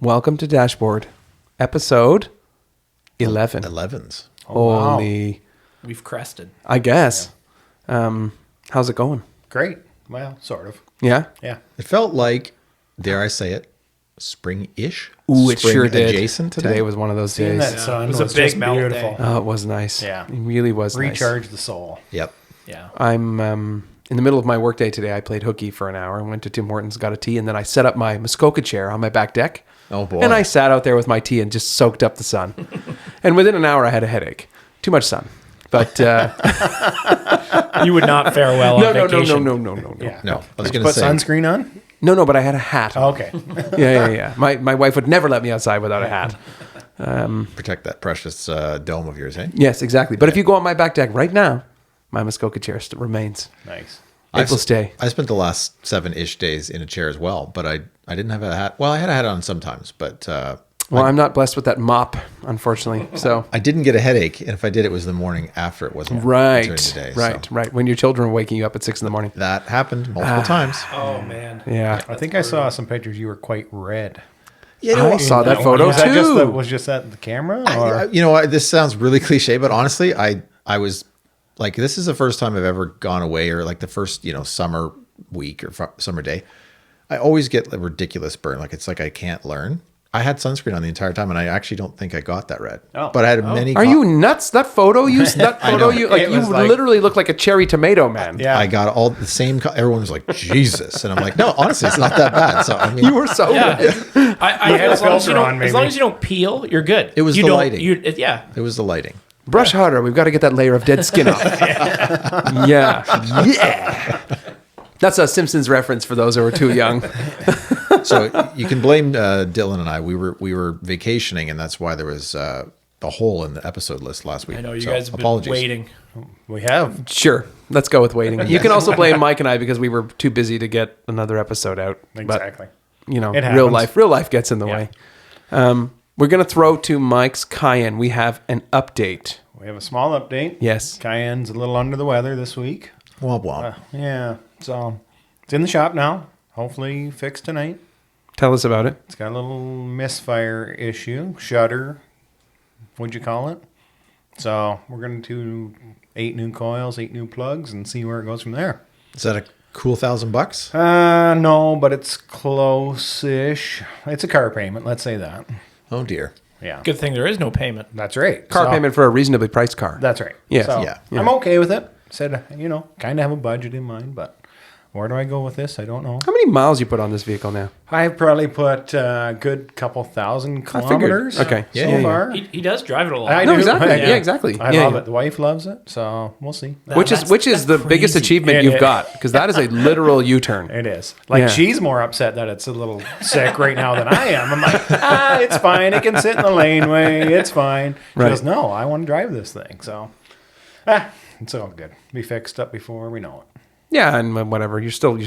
Welcome to Dashboard, episode 11. 11s. Holy, We've crested. I guess. How's it going? Great. Well, sort of. Yeah? Yeah. It felt like, dare I say it, spring-ish. Ooh, it Spring sure did. Adjacent Today was one of those Seeing days. that sun It was, was a big just melt beautiful. day. Oh, it was nice. Yeah. It really was Recharge the soul. Yep. Yeah. I'm in the middle of my workday today. I played hooky for an hour and went to Tim Hortons, got a tea, and then I set up my Muskoka chair on my back deck. Oh, boy. And I sat out there with my tea and just soaked up the sun. And within an hour, I had a headache. Too much sun. But You would not fare well no, on no, vacation. no. Yeah. No, I was Did you going put to say. sunscreen on? No, but I had a hat on. Okay. Yeah. My wife would never let me outside without a hat. Protect that precious dome of yours, eh? Yes, exactly. But if you go on my back deck right now, my Muskoka chair still remains. Nice. It will stay. I spent the last 7-ish days in a chair as well, but I didn't have a hat. Well, I had a hat on sometimes, but Well, I'm not blessed with that mop, unfortunately. So I didn't get a headache. And if I did, it was the morning after it wasn't right, during the day. So right. When your children are waking you up at 6 a.m. that happened multiple times. Oh, man. Yeah. I think I saw some pictures. You were quite red. I saw that photo was that just too. was just that the camera? Or? You know, this sounds really cliche, but honestly, I was like, this is the first time I've ever gone away, or like the first, summer week or summer day. I always get a ridiculous burn. Like, it's like I can't learn. I had sunscreen on the entire time, and I actually don't think I got that red. Oh. But I had many. Are you nuts? That photo know. you It was like- literally look like a cherry tomato man. Yeah. I got all the same. Everyone was like, Jesus. And I'm like, no, honestly, it's not that bad. So, I mean, You were so Yeah. red. I had as, long as, you filter don't, on, as long maybe. as you don't peel, you're good. It was you the don't, lighting. Yeah. it was the lighting. Brush harder. We've got to get that layer of dead skin off. Yeah. That's a Simpsons reference for those who are too young. So you can blame Dylan and I. We were vacationing, and that's why there was a hole in the episode list last week. I know you So, guys have apologies. been waiting. We have. Sure. Let's go with waiting. You can also blame Mike and I because we were too busy to get another episode out. Exactly. But, you know, It real happens. life gets in the way. We're going to throw to Mike's Cayenne. We have an update. We have a small update. Yes. Cayenne's a little under the weather this week. Womp womp. Yeah. So it's in the shop now. Hopefully fixed tonight. Tell us about it. It's got a little misfire issue, shutter, what'd you call it? So we're going to do 8 new coils, 8 new plugs, and see where it goes from there. Is that a cool $1,000? No, but it's close-ish. It's a car payment, let's say that. Oh dear. Yeah, Good thing there is no payment. that's right. Car So- payment for a reasonably priced car. That's right. Yes. So Yeah. I'm okay with it. Said, kind of have a budget in mind, but where do I go with this? I don't know. How many miles you put on this vehicle now? I've probably put a good couple thousand kilometers Okay. so Yeah. far. He does drive it a lot. I No, do. exactly. I Yeah, do. exactly. I Yeah, love yeah. it. The wife loves it, so we'll see. Which is That's the biggest crazy. achievement It you've is. got, because that is a literal U-turn. It is. Like, Yeah. she's more upset that it's a little sick right now than I am. I'm like, it's fine. It can sit in the laneway. It's fine. She Right. goes, no, I want to drive this thing. So, it's all good. Be fixed up before we know it. Yeah, and whatever. You're still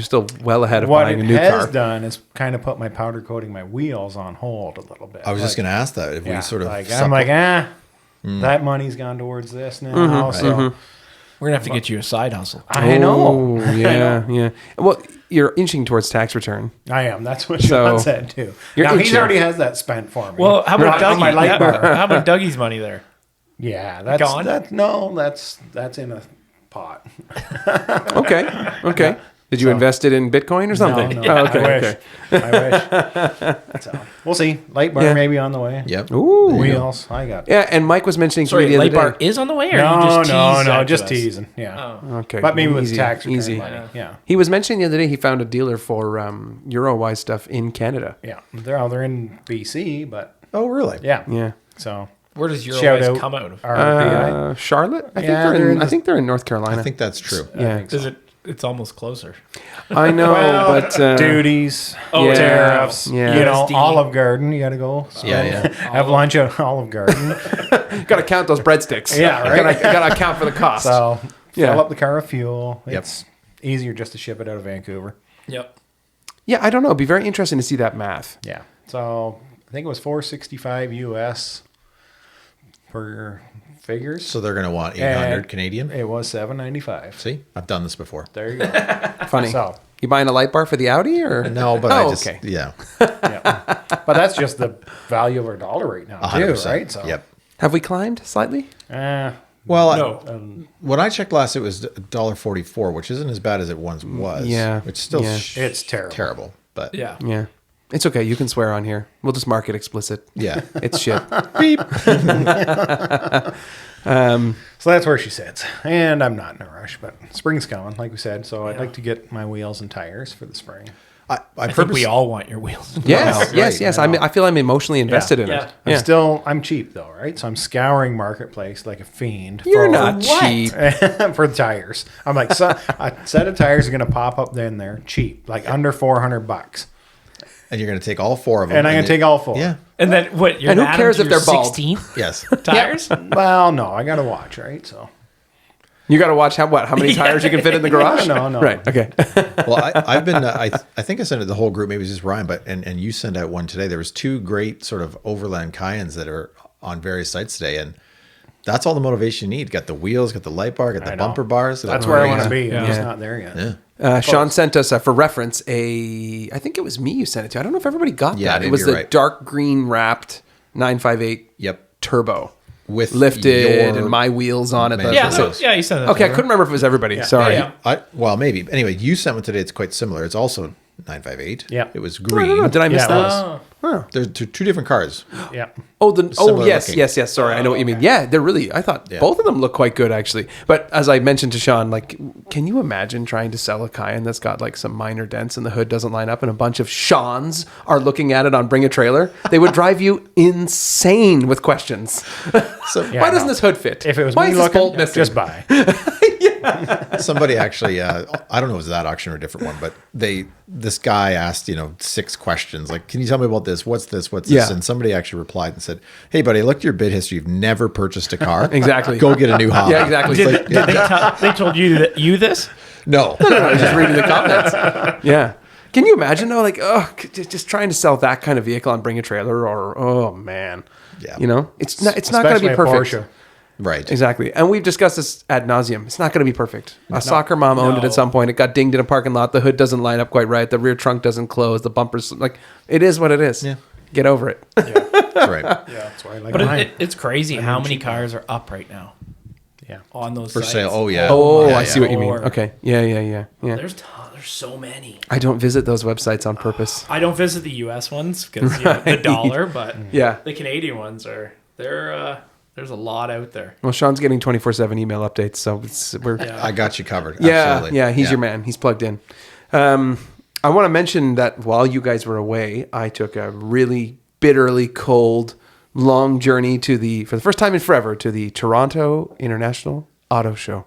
well ahead of What buying it a new has car. done is kind of put my powder coating my wheels on hold a little bit. I was just going to ask that. If yeah, we sort of. I'm like, that money's gone towards this now. Mm-hmm, So We're going to have to get you a side hustle. I know. Oh, yeah, yeah. Well, you're inching towards tax return. I am. That's what So, Sean said too. you're Now he itching. already has that spent for me. Well, how about On my Dougie? light bar. How about Dougie's money there? Yeah, that's Gone? that's in a pot. Okay. Did you invest it in Bitcoin or something? No, Oh, okay. I wish. Okay. I wish. So we'll see. Light bar Yeah. maybe on the way. Yep. Ooh. Wheels. I got. Yeah, and Mike was mentioning to me Sorry, the other light bar day. is on the way, or you No, just teased no, that to just us? teasing. Yeah, Okay. but maybe with Easy, tax return easy. money. Yeah, He was mentioning the other day he found a dealer for Eurowise stuff in Canada. yeah. They're in BC, but Oh, really? yeah. Yeah. So Where does shout Eurowise out come out of? RPI. Charlotte? I think Yeah, they're they're in, in I the- think they're in North Carolina. I think that's true. yeah. Is it? It's almost closer. I know, Well, but duties, Oh, tariffs, yeah. you know, USD. Olive Garden. You got to go. Yeah. Have lunch at Olive Garden. got to count those breadsticks. Yeah, right. Got to account for the cost. So Yeah. fill up the car with fuel. Yep. It's easier just to ship it out of Vancouver. Yep. Yeah, I don't know. It'd be very interesting to see that math. Yeah. So I think it was $465 US per figures. So they're going to want 800 And Canadian. It was $795. See, I've done this before. There you go. Funny. So You buying a light bar for the Audi or No, but Oh, I just okay. yeah, Yeah. But that's just the value of our dollar right now, too, 100%. right? So, Yep. Have we climbed slightly? Well, No. when I checked last, it was $1.44, which isn't as bad as it once was. Yeah. It's still Yeah. It's terrible. terrible, but Yeah. Yeah. It's okay. You can swear on here. We'll just mark it explicit. yeah. It's shit. Beep. So that's where she sits. And I'm not in a rush, but spring's coming, like we said. So I'd like to get my wheels and tires for the spring. I think we all want your wheels. Yes, Well, yes, right, yes. I I feel I'm emotionally invested in Yeah. it. I'm cheap though, right? So I'm scouring Marketplace like a fiend. You're for, not cheap. for tires. I'm like, so, a set of tires are going to pop up in there cheap, like under $400. And you're going to take all 4 of them. And I'm going to take all 4. Yeah. And then what? You're And who adding cares to if your they're bald? 16th Yes. tires? Well, no, I got to watch, right? So You got to watch how many tires you can fit in the garage. No. Right. Okay. Well, I've been. I think I sent it to the whole group. Maybe it was just Ryan, but and you sent out one today. There was 2 great sort of overland Cayennes that are on various sites today, and that's all the motivation you need. Got the wheels, got the light bar, got the I know. bumper bars. that's where I want to be. be. I'm Yeah. just not there yet. Yeah. Sean sent us, for reference, I think it was me you sent it to. I don't know if everybody got Yeah, that. It maybe was you're the right. dark green wrapped 958 Yep. turbo With lifted your and my wheels on it. Man. Yeah, So- yeah, you said that. Okay, I to her. couldn't remember if it was everybody. Sorry. Yeah. Well, maybe. Anyway, you sent one today. It's quite similar. It's also 958. Yeah. It was I don't know. green. Did I miss Yeah, it that? was. There's 2 different cars. Yeah. Oh, Similar yes, looking. yes. Sorry, I know what you mean. Yeah, they're really. I thought Yeah. both of them look quite good actually. But as I mentioned to Sean, like, can you imagine trying to sell a Cayenne that's got like some minor dents and the hood doesn't line up, and a bunch of Seans are looking at it on Bring a Trailer? They would drive you insane with questions. So Yeah, Why I doesn't know. this hood fit? If it was Why me is this looking, bolt missing? just buy. somebody actually, I don't know if it was that auction or a different one, but this guy asked, 6 questions. Like, can you tell me about this? What's this? What's this? Yeah. And somebody actually replied and said, "Hey, buddy, I looked at your bid history. You've never purchased a car. Exactly. Go get a new Honda." Yeah, exactly. Did, It's like, did they told you this? No. I was just reading the comments. Yeah. Can you imagine though, like, just trying to sell that kind of vehicle on Bring a Trailer, or oh man, Yeah. it's not going to be Especially a perfect. Porsche. Right. Exactly. And we've discussed this ad nauseum. It's not going to be perfect. A soccer mom owned it No. at some point. It got dinged in a parking lot. The hood doesn't line up quite right. The rear trunk doesn't close. The bumpers, like, it is what it is. Yeah. Get over it. Right. Yeah, that's why I like But mine. it's crazy how many cars are up right now Yeah. on those For sites. sale. Oh, yeah. Oh, Yeah, I see what you mean. Lord. Okay. Yeah. There's so many. I don't visit those websites on purpose. I don't visit the U.S. ones because the dollar, but Yeah. the Canadian ones there's a lot out there. Well, Sean's getting 24/7 email updates, so we're I got you covered. Yeah, Absolutely. yeah, he's your man. He's plugged in. I want to mention that while you guys were away, I took a really bitterly cold, long journey for the first time in forever, to the Toronto International Auto Show.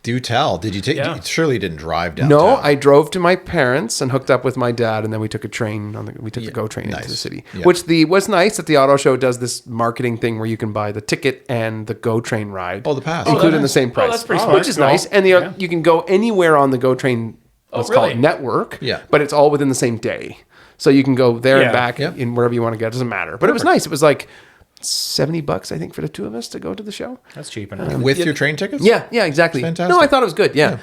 Do tell. Did you take? Yeah. You surely didn't drive downtown. No, I drove to my parents and hooked up with my dad, and then we took a train. We took the GO train into nice. the city, Yeah. which was nice that the auto show does this marketing thing where you can buy the ticket and the GO train ride. Oh, the pass. included in the nice. same price. that's pretty Which smart. is Cool. nice, and Yeah. you can go anywhere on the GO train. Let's call it really? network. Yeah. but it's all within the same day, so you can go there Yeah. and back Yep. in wherever you want to go. It doesn't matter. But it was nice. It was like $70, I think, for the 2 of us to go to the show. That's cheap enough. With your train tickets? Yeah, exactly. Fantastic. No, I thought it was good. Yeah.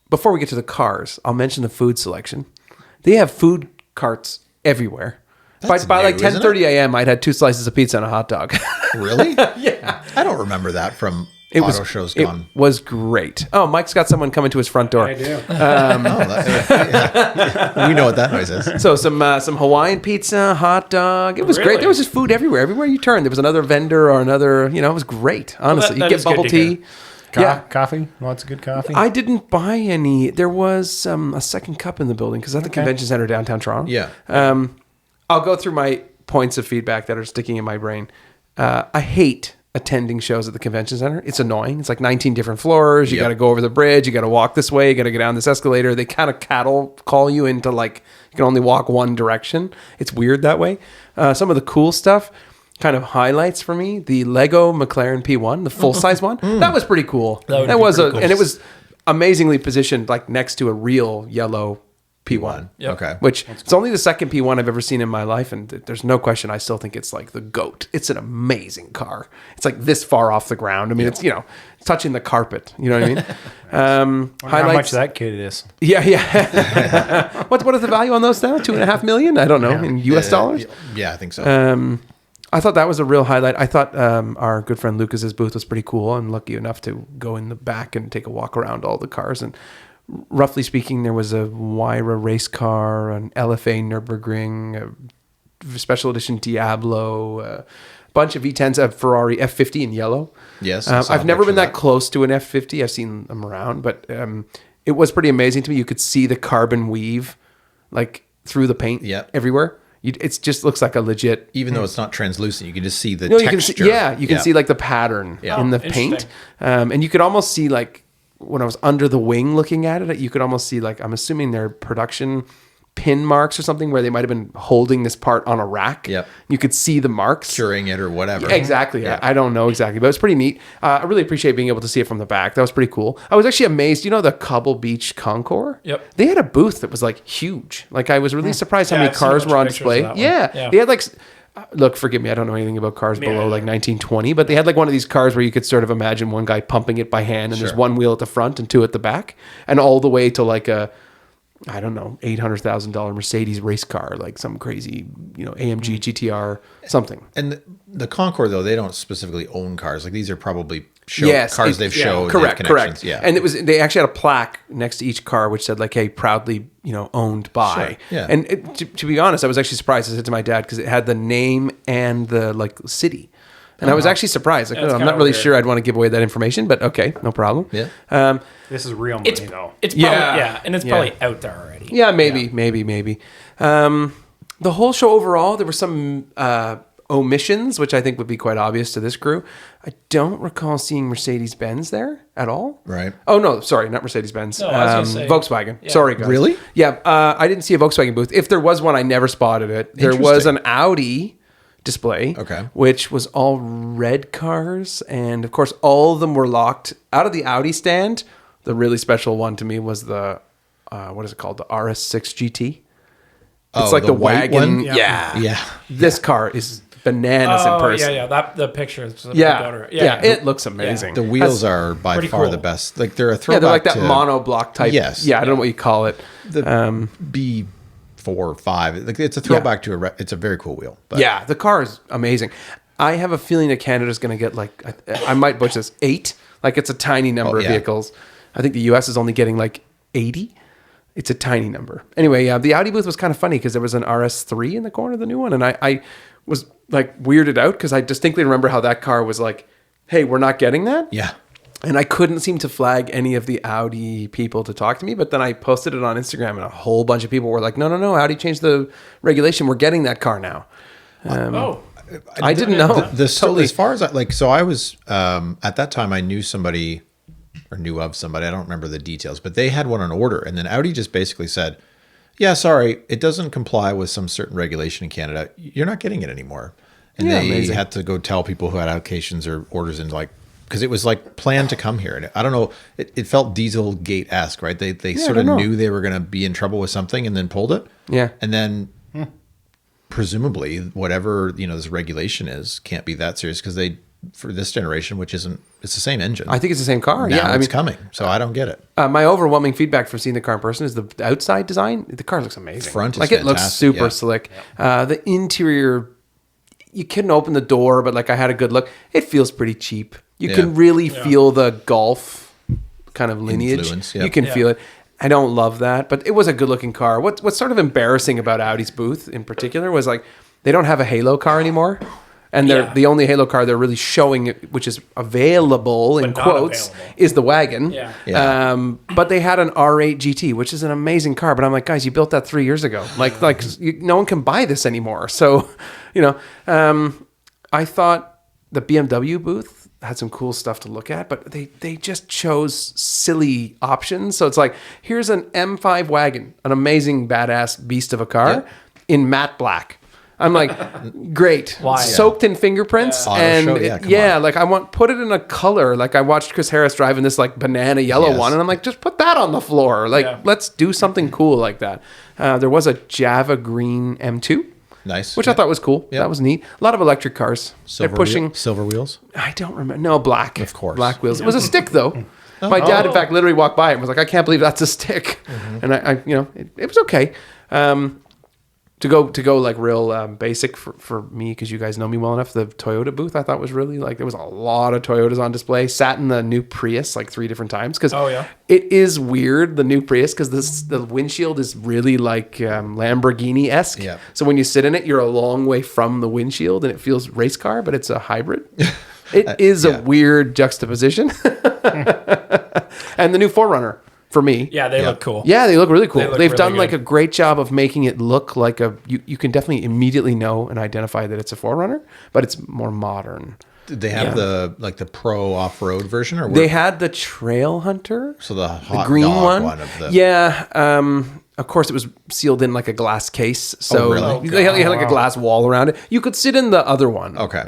Before we get to the cars, I'll mention the food selection. They have food carts everywhere. That's by like new, isn't 10:30 a.m., I'd had 2 slices of pizza and a hot dog. Really? Yeah. I don't remember that from auto shows it gone. was great. Oh, Mike's got someone coming to his front door. I do. We know what that noise is. So some Hawaiian pizza, hot dog. It was great. Really? There was just food everywhere. Everywhere you turned, there was another vendor or another. It was great. Honestly, that you is get good bubble to hear. tea. Coffee? Lots of good coffee? I didn't buy any. There was a second cup in the building because at the convention center downtown Toronto. Yeah. I'll go through my points of feedback that are sticking in my brain. I hate attending shows at the convention center. It's annoying. It's like 19 different floors. You Yep. got to go over the bridge. You got to walk this way. You got to go down this escalator. They kind of cattle call you into like you can only walk one direction. It's weird that way. Some of the cool stuff kind of highlights for me the Lego McLaren P1, the full size one. That was pretty cool. That would That be was pretty cool. and it was amazingly positioned like next to a real yellow P1. Yep. Okay. Which it's only the second P1 I've ever seen in my life, and there's no question I still think it's like the GOAT. It's an amazing car. It's like this far off the ground. I mean, it's touching the carpet. You know what I mean? How much that kid is? Yeah, yeah. What is the value on those now? $2.5 million? I don't know in U.S. dollars. Yeah, I think so. I thought that was a real highlight. I thought our good friend Lucas's booth was pretty cool. I'm lucky enough to go in the back and take a walk around all the cars. And roughly speaking, there was a Wyra race car, an LFA Nürburgring, a special edition Diablo, a bunch of V10s, a Ferrari F50 in yellow. Yes, I saw I've a never picture been of that that. close to an F50. I've seen them around, but it was pretty amazing to me. You could see the carbon weave like through the paint Yep. everywhere. It just looks like a legit. Even though it's not translucent, you can just see the No, texture. you can see like the pattern Yeah. in the Interesting. paint, and you could almost see like when I was under the wing looking at it, you could almost see like I'm assuming their production pin marks or something where they might have been holding this part on a rack. Yep. You could see the marks. curing it or whatever. Exactly. Yeah. I don't know exactly, but it's pretty neat. I really appreciate being able to see it from the back. That was pretty cool. I was actually amazed. You know the Cobble Beach Concours? Yep. They had a booth that was like huge. Like I was really surprised how Yeah, many I've seen a cars bunch were of on pictures display. of that one. Yeah. Yeah. They had like, look, forgive me, I don't know anything about cars below like 1920, but they had like one of these cars where you could sort of imagine one guy pumping it by hand and there's Sure. one wheel at the front and two at the back, and all the way to like a, I don't know, $800,000 Mercedes race car, like some crazy, AMG GTR something. And the Concours, though, they don't specifically own cars. Like these are probably cars they've showed. they have Correct. connections. Yeah. And they actually had a plaque next to each car which said like, "Hey, proudly, owned by." Sure, yeah. And to be honest, I was actually surprised. I said to my dad because it had the name and the like city. And I was actually surprised. Like, Yeah, it's I'm kinda not really weird. sure I'd want to give away that information, but okay, no problem. Yeah. This is real money, It's though. it's probably, Yeah. and it's Yeah. probably out there already. Yeah, maybe. The whole show overall, there were some omissions, which I think would be quite obvious to this crew. I don't recall seeing Mercedes-Benz there at all. Right. Oh, no, sorry, not Mercedes-Benz. No, I was gonna say- Volkswagen. Yeah. Sorry, guys. Really? Yeah, I didn't see a Volkswagen booth. If there was one, I never spotted it. There was Interesting. an Audi display, Okay. which was all red cars, and of course, all of them were locked out of the Audi stand. The really special one to me was the what is it called? The RS6 GT. It's like the white wagon. one? Yeah. Yeah. This car is bananas in Oh, person. yeah. That the picture. Is Yeah. It looks amazing. The wheels are by pretty far cool. the best. Like they're a Yeah, throwback they're like that to monoblock type. Yes. Yeah, I don't know what you call it. the B4 or 5. Like it's a throwback to it's a very cool wheel. But Yeah, the car is amazing. I have a feeling that Canada's going to get like, I might butcher this, 8. Like it's a tiny number Oh, of yeah. vehicles. I think the US is only getting like 80. It's a tiny number. Anyway, the Audi booth was kind of funny because there was an RS3 in the corner, the new one. And I was like weirded out because I distinctly remember how that car was like, hey, we're not getting that. Yeah. And I couldn't seem to flag any of the Audi people to talk to me. But then I posted it on Instagram and a whole bunch of people were like, no, Audi changed the regulation. We're getting that car now. I didn't know. So as far as I was at that time, I knew somebody or knew of somebody. I don't remember the details, but they had one on order, and then Audi just basically said, "Yeah, sorry, it doesn't comply with some certain regulation in Canada. You're not getting it anymore." And Yeah, they amazing. had to go tell people who had allocations or orders and because it was like planned to come here, and I don't know. It felt Dieselgate-esque, right? They sort I of don't know. knew they were going to be in trouble with something, and then pulled it. Yeah. and then. Presumably, whatever this regulation is can't be that serious because for this generation, which isn't, it's the same engine. I think it's the same car. now Yeah, it's coming, so I don't get it. My overwhelming feedback from seeing the car in person is the outside design. The car looks amazing. Front is like it looks fantastic, super yeah. slick. The interior, you couldn't open the door, but like I had a good look. It feels pretty cheap. You Yeah. can really feel the Golf kind of lineage. Influence, yeah. You can Yeah. feel it. I don't love that, but it was a good looking car. What's sort of embarrassing about Audi's booth in particular was like they don't have a Halo car anymore. And they're Yeah. the only Halo car they're really showing, which is available in But not quotes, available. is the wagon. Yeah. Yeah. But they had an R8 GT, which is an amazing car. But I'm like, guys, you built that 3 years ago. No one can buy this anymore. So, I thought the BMW booth had some cool stuff to look at, but they just chose silly options. So it's like, here's an M5 wagon, an amazing badass beast of a car in matte black. I'm like, great. Why? Soaked in fingerprints. Auto And show? Yeah, come on. like put it in a color. Like I watched Chris Harris driving this like banana yellow Yes. one, and I'm like, just put that on the floor. Like, Yeah. let's do something cool like that. There was a Java Green M2. Nice. Which I thought was cool. Yeah. That was neat. A lot of electric cars. They're pushing. silver wheels. I don't remember. No, black. Of course. Black wheels. It was a stick, though. My dad, in fact, literally walked by it and was like, I can't believe that's a stick. And I it was okay. To go like real basic for me, because you guys know me well enough, the Toyota booth I thought was really like, there was a lot of Toyotas on display. Sat in the new Prius like 3 different times because Oh, yeah. it is weird, the new Prius, because the windshield is really like Lamborghini-esque. Yeah. So when you sit in it, you're a long way from the windshield and it feels race car, but it's a hybrid. It is yeah. a weird juxtaposition. And the new 4Runner for me. Yeah, they look cool. Yeah, they look really cool. They look They've really done good. like a great job of making it look like you can definitely immediately know and identify that it's a 4Runner, but it's more modern. Did they have the pro off road version, or They had the Trail Hunter. so the hot Green dog one. of the Yeah. Of course, it was sealed in like a glass case. So really? Oh, they had like a glass wall around it. You could sit in the other one. Okay.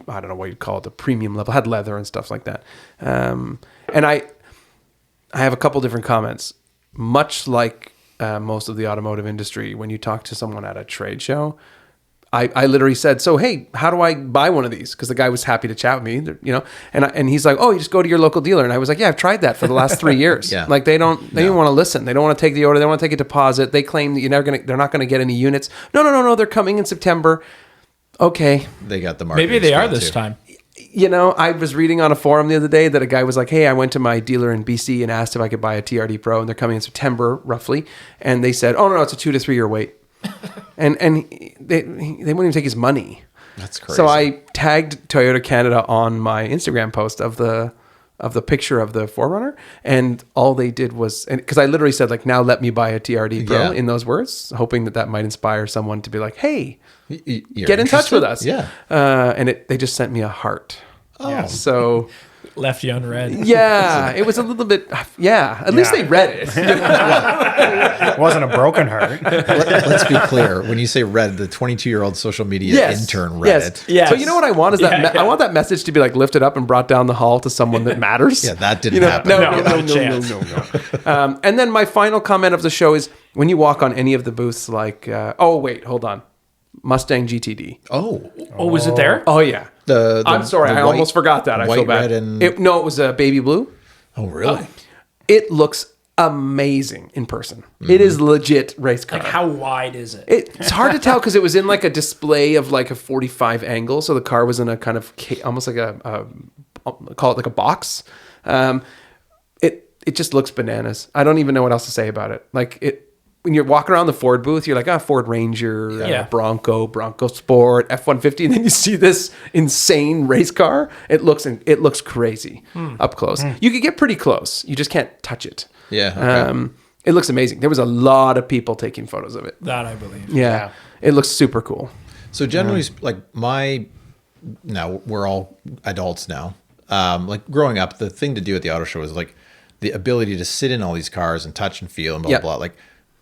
I don't know what you'd call it, the premium level. Had leather and stuff like that. And I have a couple different comments. Much like most of the automotive industry, when you talk to someone at a trade show, I literally said, so, hey, how do I buy one of these? Because the guy was happy to chat with me, and he's like, oh, you just go to your local dealer. And I was like, yeah, I've tried that for the last 3 years. Yeah. Like they don't want to listen. They don't want to take the order. They don't want to take a deposit. They claim that they're not going to get any units. No. They're coming in September. Okay. they got the marketing Maybe they are skill, this too. time. I was reading on a forum the other day that a guy was like, hey, I went to my dealer in BC and asked if I could buy a TRD Pro, and they're coming in September, roughly. And they said, oh, no, it's a 2 to 3 year wait. and they wouldn't even take his money. That's crazy. So I tagged Toyota Canada on my Instagram post of the picture of the 4Runner, and all they did was, because I literally said, like, now let me buy a TRD Pro Yeah. in those words, hoping that might inspire someone to be like, hey, You're get in touch with interested? us. Yeah. And they just sent me a heart. Oh. So Left you unread. yeah, it was a little bit. Yeah, at least they read it. It wasn't a broken heart. Let's be clear. When you say read, the 22-year-old social media intern read it. Yes. So you know what I want is that Yeah, yeah. I want that message to be like lifted up and brought down the hall to someone that matters. Yeah, that didn't happen. No, No, no, not a no, chance. no. And then my final comment of the show is when you walk on any of the booths, like, oh wait, hold on, Mustang GTD. Oh, Oh, was it there? Oh yeah. the I'm sorry, the I white- almost forgot that. I feel white, bad. red, and It was a baby blue. oh, really? It looks amazing in person. It is legit race car. Like, how wide is it? It's hard to tell because it was in like a display of like a 45 angle, so the car was in a kind of almost like a call it like a box. It just looks bananas. I don't even know what else to say about it. Like when you're walking around the Ford booth, you're like, Ford Ranger, Yeah. Bronco Sport, F-150, and then you see this insane race car. It looks crazy up close. You could get pretty close. You just can't touch it. Yeah, okay. It looks amazing. There was a lot of people taking photos of it. That I believe. Yeah. It looks super cool. So generally, now we're all adults now. Like growing up, the thing to do at the auto show is like the ability to sit in all these cars and touch and feel and blah, Yep. blah, blah. Like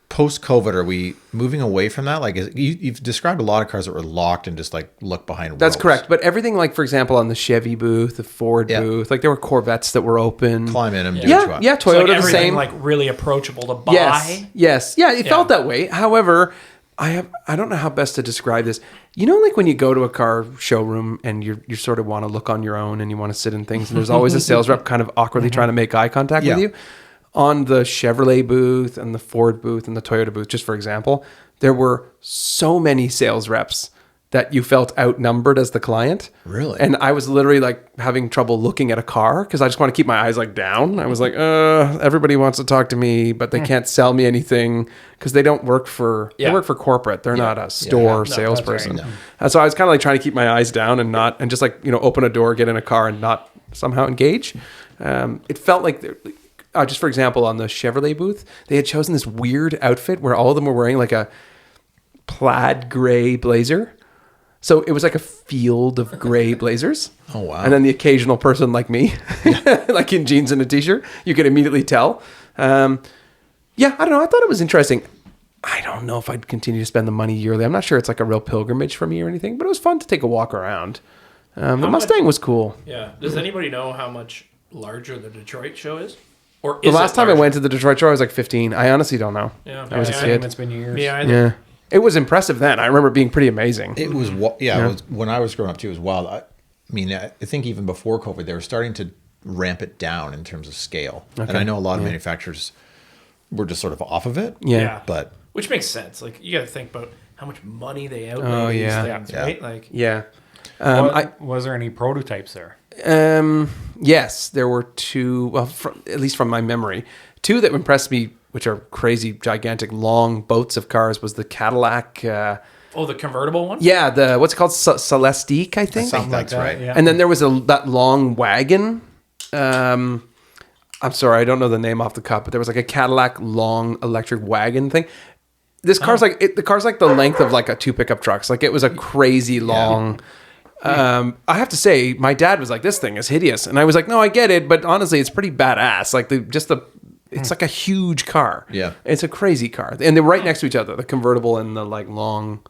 post-COVID, are we moving away from that? Like you've described a lot of cars that were locked and just like look behind That's ropes. correct. But everything, like, for example, on the Chevy booth, the Ford Yeah. booth, like there were Corvettes that were open. Climb in them, do what Yeah. you want. Yeah. So, like, Toyota the everything, same. like, really approachable to buy. Yes. Yeah. It felt that way. However, I don't know how best to describe this. You know, like when you go to a car showroom and you sort of want to look on your own and you want to sit in things, and there's always a sales rep kind of awkwardly trying to make eye contact Yeah. with you. On the Chevrolet booth and the Ford booth and the Toyota booth, just for example, there were so many sales reps that you felt outnumbered as the client. Really? And I was literally like having trouble looking at a car because I just want to keep my eyes like down. I was like, everybody wants to talk to me, but they can't sell me anything because they don't work for, they Yeah. work for corporate. They're not a store that's salesperson. right. So I was kind of like trying to keep my eyes down and just like, open a door, get in a car and not somehow engage. It felt like, just for example, on the Chevrolet booth, they had chosen this weird outfit where all of them were wearing like a plaid gray blazer. So it was like a field of gray blazers. Oh, wow. And then the occasional person like me, like in jeans and a t-shirt, you could immediately tell. I don't know. I thought it was interesting. I don't know if I'd continue to spend the money yearly. I'm not sure it's like a real pilgrimage for me or anything, but it was fun to take a walk around. The Mustang was cool. Yeah. Does anybody know how much larger the Detroit show is? Or The is last it time I larger? went to the Detroit show, I was like 15. I honestly don't know. Yeah. I was a Yeah, kid. It's been years. Me either. Yeah. It was impressive then. I remember it being pretty amazing. It was It was, when I was growing up too. It was wild. I mean, I think even before COVID, they were starting to ramp it down in terms of scale. And I know a lot of manufacturers were just sort of off of it. Yeah. But Which makes sense. Like, you got to think about how much money they outlay Oh, these yeah. things, Yeah. right? Like, Yeah. Was there any prototypes there? Yes, there were two, well, at least from my memory, two that impressed me, which are crazy, gigantic, long boats of cars, was the Cadillac. the convertible one? Yeah, the what's it called? Celestique, I think. Something that's that, right. yeah. And then there was that long wagon. I'm sorry, I don't know the name off the cup, but there was like a Cadillac long electric wagon thing. This car's the car's like the length of like a 2 pickup trucks. Like it was a crazy long. I have to say, my dad was like, "This thing is hideous," and I was like, "No, I get it, but honestly, it's pretty badass." Like it's like a huge car. Yeah. it's a crazy car, and they're right next to each other, the convertible and the like long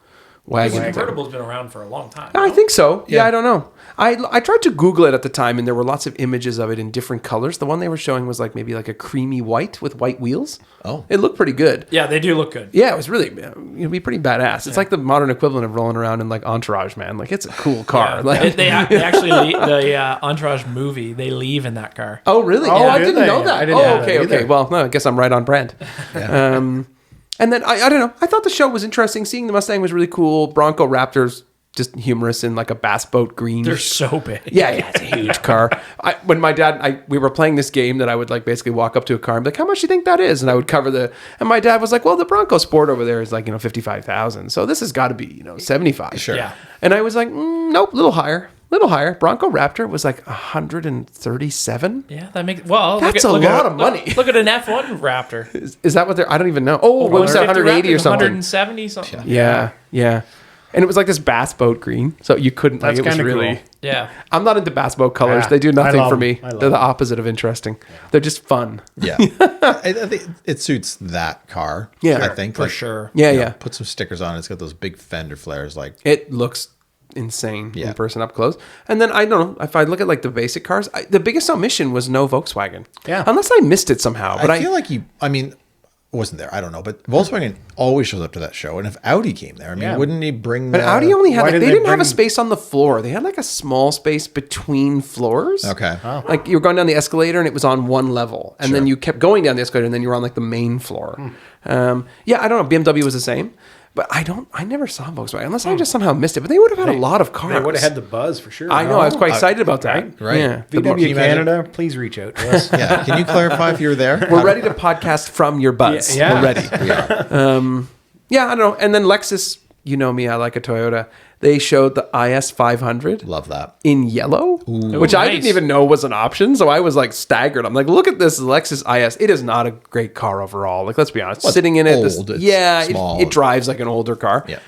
The wagon. convertible's been around for a long time. I no? think so. Yeah, Yeah. I don't know. I tried to Google it at the time, and there were lots of images of it in different colors. The one they were showing was like maybe like a creamy white with white wheels. Oh. It looked pretty good. Yeah, they do look good. Yeah, it was really, it'd be pretty badass. It's like the modern equivalent of rolling around in like Entourage, man. Like it's a cool car. Yeah. Like, They actually, the Entourage movie, they leave in that car. oh, really? Oh, Oh, I did didn't they? know that. I didn't Oh, know that okay, okay. either. Well, no, I guess I'm right on brand. And then I don't know. I thought the show was interesting. Seeing the Mustang was really cool. Bronco Raptor's just humorous in like a bass boat green. They're so big. Yeah, it's a huge car. When my dad, we were playing this game that I would like basically walk up to a car and be like, "How much do you think that is?" And I would cover and my dad was like, "Well, the Bronco Sport over there is like 55,000, so this has got to be 75." Sure. Yeah. And I was like, "Nope, little higher." Bronco Raptor was like 137. Yeah, that makes That's a lot of money. Look at an F1 Raptor. Is that what they're? I don't even know. Oh, what was that? 180 or something? 170 something. Yeah. And it was like this bass boat green, so you couldn't. That's like, it was kinda really. cool. Yeah. I'm not into bass boat colors. Yeah, They do I nothing love for them. me. I love They're the them. opposite of interesting. They're just fun. yeah, I think it suits that car. Yeah. I think For like, sure. Yeah, you know, yeah. Put some stickers on it. It's got those big fender flares. Like It looks insane Yeah. in person up close. And then I don't know if I look at like the basic cars, the biggest omission was no Volkswagen. Yeah. Unless I missed it somehow. But I feel like I mean, wasn't there? I don't know, but Volkswagen always shows up to that show. And if Audi came there, I mean, Yeah. wouldn't he bring? But Audi only had why like, did they they didn't have a bring- space on the floor. They had like a small space between floors. Okay. Like you were going down the escalator and it was on one level, and then Sure. you kept going down the escalator and then you were on like the main floor. Yeah, I don't know. BMW was the same, but I never saw Volkswagen unless I just somehow missed it. But they would have had a lot of cars. They would have had the buzz for sure. I know. I was quite excited about that. right. Yeah. Can VW you imagine- Canada, please reach out to us. Yeah. Can you clarify if you were there? We're ready to podcast from your buzz. Yeah. We're ready. We are. Yeah, I don't know. And then Lexus, you know me, I like a Toyota. They showed the IS 500 Love that. in yellow, which I nice. didn't even know was an option. So I was like staggered. I'm like, look at this Lexus IS. It is not a great car overall. Like, let's be honest. Well, it's Sitting in it, old, it's yeah, small. it drives like an older car. Yeah.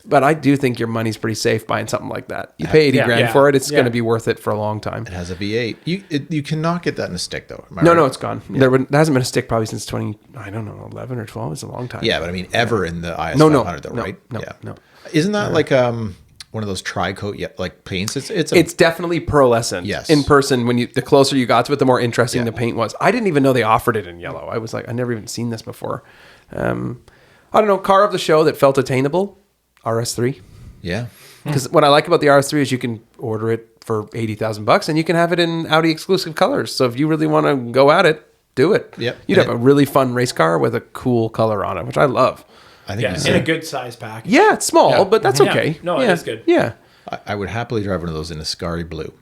But I do think your money's pretty safe buying something like that. You pay 80 Yeah. grand Yeah. for it. It's Yeah. going to be worth it for a long time. It has a V8. You cannot get that in a stick though. Am I No, right? no, it's gone. There hasn't been a stick probably since 11 or 12. It's a long time. Yeah, but I mean, ever in the IS No, 500 though, no, right? no, yeah. no. Isn't that like one of those tri-coat like paints? It's definitely pearlescent. Yes. In person, the closer you got to it, the more interesting Yeah. the paint was. I didn't even know they offered it in yellow. I was like, I never even seen this before. I don't know. Car of the show that felt attainable, RS3. yeah. Because what I like about the RS3 is you can order it for $80,000 and you can have it in Audi exclusive colors. So if you really want to go at it, do it. Yep. You'd And have a really fun race car with a cool color on it, which I love. I think Yeah, it's- in a good size package. Yeah, it's small, Yeah. but that's Yeah. okay. No, it yeah. is good. Yeah. I would happily drive one of those in a Ascari blue.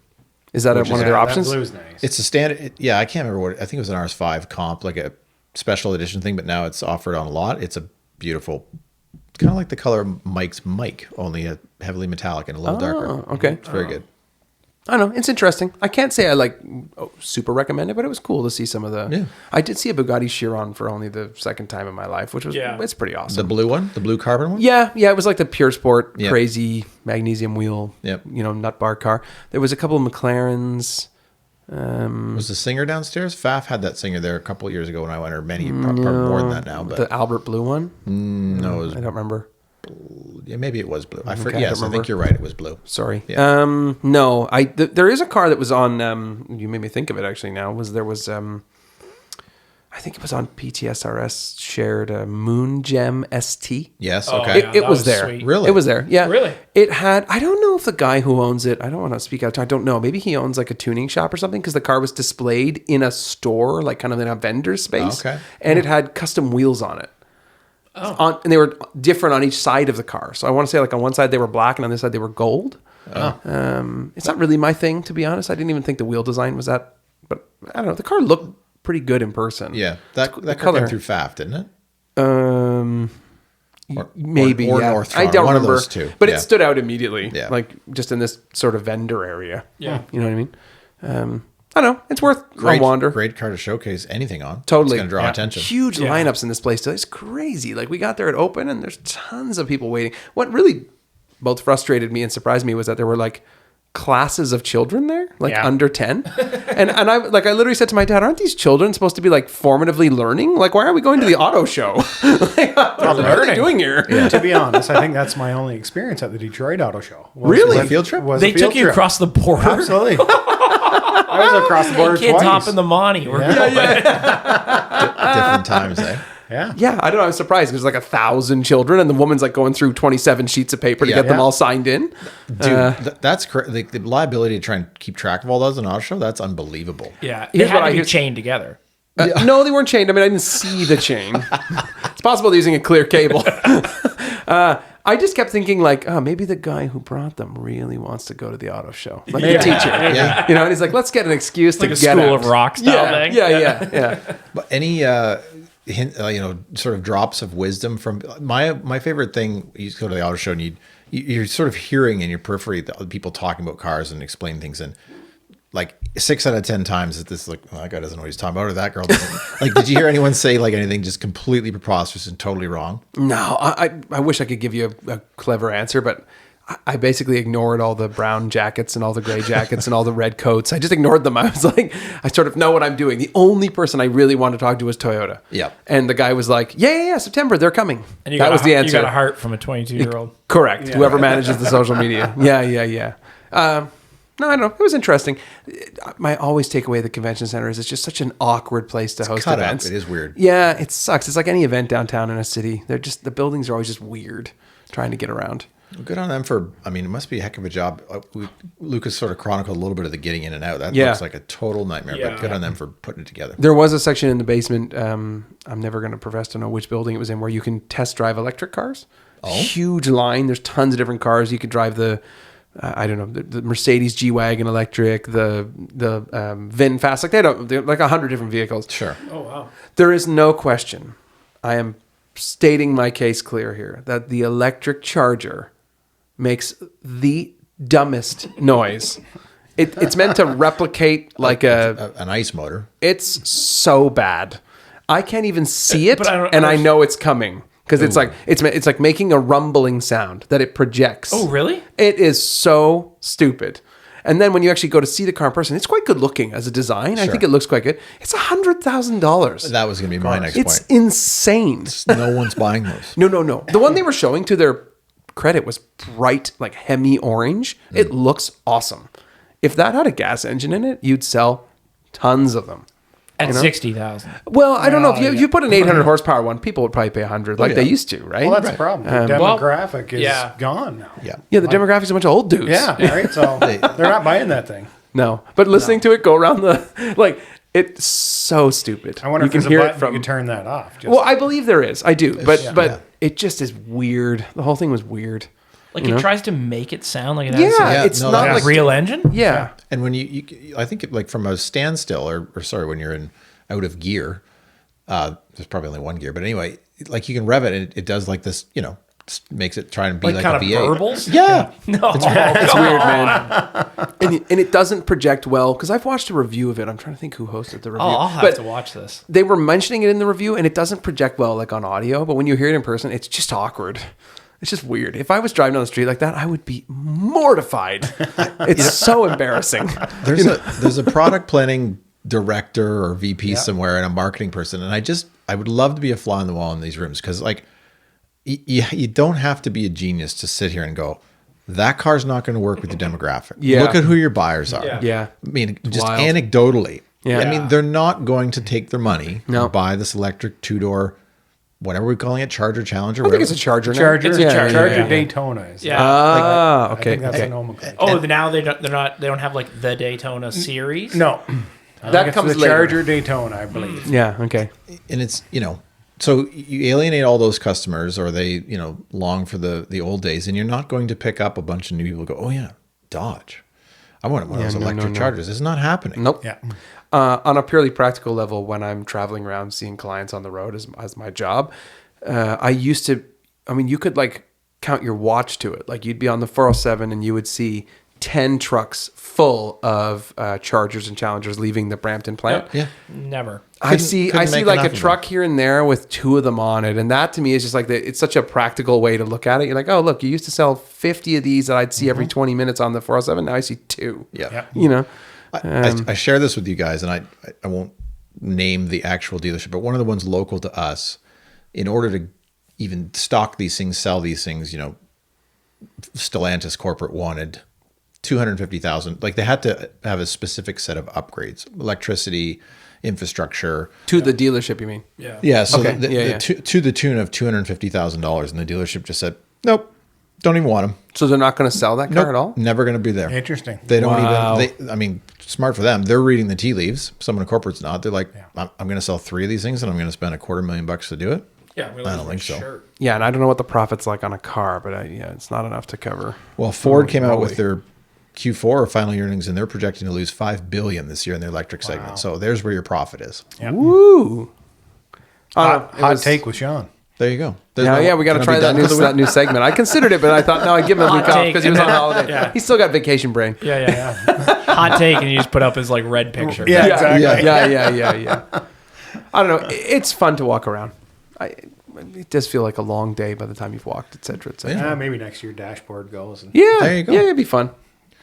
Is that one of their That options? blue's nice. It's a standard. Yeah, I can't remember what. I think it was an RS5 comp, like a special edition thing, but now it's offered on a lot. It's a beautiful, kind of like the color of Mike's Mike, only a heavily metallic and a little darker. okay. It's very good. I don't know. It's interesting. I can't say I super recommend it, but it was cool to see some of the. Yeah. I did see a Bugatti Chiron for only the second time in my life, which was it's pretty The awesome. blue one, the blue carbon one. Yeah, it was like the Pure Sport Yep. crazy magnesium wheel, Yep. nut bar car. There was a couple of McLarens. Was the singer downstairs? Faf had that singer there a couple of years ago when I went, or many, probably more than that now. But The Albert Blue one? no, it was, I don't remember. yeah, maybe it was blue. I Okay, forget. I Yes, don't I think remember. you're right. It was blue. Sorry. Yeah. No, there is a car that was on. You made me think of it actually. Now I think it was on PTSRS shared Moon Gem ST. Yes. Oh, Okay. yeah. It that was was there. sweet. Really? It was there. Yeah. Really? It had. I don't know if the guy who owns it. I don't want to speak out. I don't know. Maybe he owns like a tuning shop or something because the car was displayed in a store, like kind of in a vendor space. Okay. And it had custom wheels on it. Oh. And they were different on each side of the car. So I want to say like on one side they were black and on the other side they were gold. It's not really my thing, to be honest. I didn't even think the wheel design was that. But I don't know. The car looked pretty good in person. Yeah. That The car color. came through Faf, didn't it? Maybe, or yeah. Northrop, I don't one of remember. those two. But Yeah. it stood out immediately. Yeah. Like just in this sort of vendor area. Yeah. You know what I mean? I don't know. It's worth Great, a wander. great car to showcase anything on. Totally. It's going to draw Yeah. attention. Huge Yeah. lineups in this place today. It's crazy. Like we got there at open and there's tons of people waiting. What really both frustrated me and surprised me was that there were like classes of children there, like Yeah. under 10. and I literally said to my dad, aren't these children supposed to be like formatively learning? Like, why are we going to the auto show? Like, what are they doing here? To be honest, I think that's my only experience at the Detroit Auto Show. Really? A field trip? They took you across the border. Absolutely. I was across the border Kids twice. hop in the Monty. We're Different times, eh? Yeah. Yeah, I don't know. I was surprised. There's like 1,000 children, and the woman's like going through 27 sheets of paper to Yeah. get them Yeah. all signed in. Dude, that's the liability to try and keep track of all those in an auto show, that's unbelievable. Yeah. They Here's had what to I be hear- chained together. No, they weren't chained. I mean, I didn't see the chain. It's possible they're using a clear cable. I just kept thinking, like, oh, maybe the guy who brought them really wants to go to the auto show, like the teacher. Yeah. You know, and he's like, let's get an excuse Like to a get School out. of Rock style yeah, thing. Yeah. But any hint, sort of drops of wisdom from my favorite thing, you go to the auto show and you're sort of hearing in your periphery the other people talking about cars and explaining things, and like 6 out of 10 times that this, like, oh, that guy doesn't know what he's talking about, or that girl doesn't. Like, did you hear anyone say like anything just completely preposterous and totally wrong? No, I wish I could give you a clever answer, but I basically ignored all the brown jackets and all the gray jackets and all the red coats. I just ignored them. I was like, I sort of know what I'm doing. The only person I really wanted to talk to was Toyota. Yeah. And the guy was like, yeah, September, they're coming. And you that got was the You answer. got a heart from a 22-year-old. Correct. Whoever manages the social media. Yeah. No, I don't know. It was interesting. My always take away the convention center is it's just such an awkward place to host cut up. events. It is weird. Yeah, it sucks. It's like any event downtown in a city. The buildings are always just weird trying to get around. Good on them for, I mean, it must be a heck of a job. Lucas sort of chronicled a little bit of the getting in and out. That Yeah. looks like a total nightmare, Yeah. but good on them for putting it together. There was a section in the basement. I'm never going to profess to know which building it was in, where you can test drive electric cars. Huge line. There's tons of different cars. You could drive the Mercedes G-Wagon electric, the VinFast. Like they're like 100 different vehicles. Sure. Oh, wow. There is no question. I am stating my case clear here that the electric charger makes the dumbest noise. It's meant to replicate like An ice motor. it's so bad. I can't even see it, But I don't and I understand. know it's coming because it's like making a rumbling sound that it projects. Oh, really? It is so stupid. And then when you actually go to see the car in person, it's quite good looking as a design. I Sure. think it looks quite good. It's $100,000. That was going to be my next It's point. insane. No one's buying those. No. The one they were showing, to their credit, was bright, like hemi orange. It looks awesome. If that had a gas engine in it, you'd sell tons of them. At You know? 60,000. Well, I don't know. If yeah. you put an 800 horsepower one, people would probably pay 100 like yeah. they used to, right? Well, that's the problem. The Well, demographic is yeah. gone now. Yeah. Yeah, the demographic is a bunch of old dudes. Yeah, right? So they're not buying that thing. No. But listening to it go around the, like, it's so stupid. I wonder you if there's can a hear button it from. you can turn that off. Just, Well, I believe there is. I do. But yeah. it just is weird. The whole thing was weird. Like You it know? tries to make it sound like it has Yeah, Yeah, it's no, not that's- like. a real engine. Yeah. And when you I think like from a standstill or sorry, when you're out of gear, there's probably only one gear, but anyway, like you can rev it and it does like this, makes it try and be like kind a of V8. burbles. Yeah. No. It's weird, man. And it doesn't project well, because I've watched a review of it. I'm trying to think who hosted the review. Oh, I'll have But to watch this. they were mentioning it in the review, and it doesn't project well like on audio, but when you hear it in person, it's just awkward. It's just weird. If I was driving down the street like that, I would be mortified. It's so embarrassing. There's a product planning director or VP somewhere and a marketing person, and I would love to be a fly on the wall in these rooms because like you don't have to be a genius to sit here and go, that car's not going to work with the demographic. Yeah. Look at who your buyers are. Yeah. I mean, just wild. anecdotally. Yeah. I mean, they're not going to take their money No. and buy this electric 2-door, whatever we're calling it, Charger, Challenger. I think it's a Charger. now. Charger, It's a Charger, Charger yeah. Daytona is. Yeah. Ah, I okay. think that's okay. the nomenclature. Oh, now they don't have like the Daytona series. No, That comes the later. Charger Daytona, I believe. Yeah. Okay. And it's, so you alienate all those customers or they, long for the old days, and you're not going to pick up a bunch of new people who go, oh yeah, Dodge. I want one of those electric Chargers. It's not happening. Nope. Yeah. On a purely practical level, when I'm traveling around seeing clients on the road as my job, I used to, you could like count your watch to it. Like you'd be on the 407 and you would see 10 trucks full of Chargers and Challengers leaving the Brampton plant. Yeah. Never. I see couldn't make like enough a of them. truck here and there with 2 of them on it. And that to me is just like, it's such a practical way to look at it. You're like, oh, look, you used to sell 50 of these that I'd see every 20 minutes on the 407. Now I see 2. Yeah. Yeah. I share this with you guys, and I won't name the actual dealership, but one of the ones local to us, in order to even stock these things, sell these things, Stellantis corporate wanted 250,000. Like they had to have a specific set of upgrades, electricity, infrastructure. To the dealership, you mean? Yeah. Yeah. So Okay. the to the tune of $250,000, and the dealership just said, nope, don't even want them. So they're not going to sell that car Nope, at all? never going to be there. Interesting. They don't Wow. even, smart for them. They're reading the tea leaves. Someone in corporate's not. They're like, I'm going to sell 3 of these things and I'm going to spend $250,000 to do it. Yeah. I don't think so. Sure. Yeah, and I don't know what the profit's like on a car, but it's not enough to cover. Well, Ford came out moly. with their Q4 or final earnings, and they're projecting to lose $5 billion this year in the electric segment. So there's where your profit is. Woo! Hot take with Sean. There you go. We got to try that new segment. I considered it, but I thought, no, I'd give him a week Hot off take, because he was on and then- holiday. yeah. He's still got vacation brain. Yeah. Hot take, and you just put up his like red picture. Yeah, exactly. Yeah. I don't know. It's fun to walk around. It does feel like a long day by the time you've walked, et cetera, et cetera. Maybe next year dashboard goes. And, Yeah, There you go. Yeah, it'd be fun.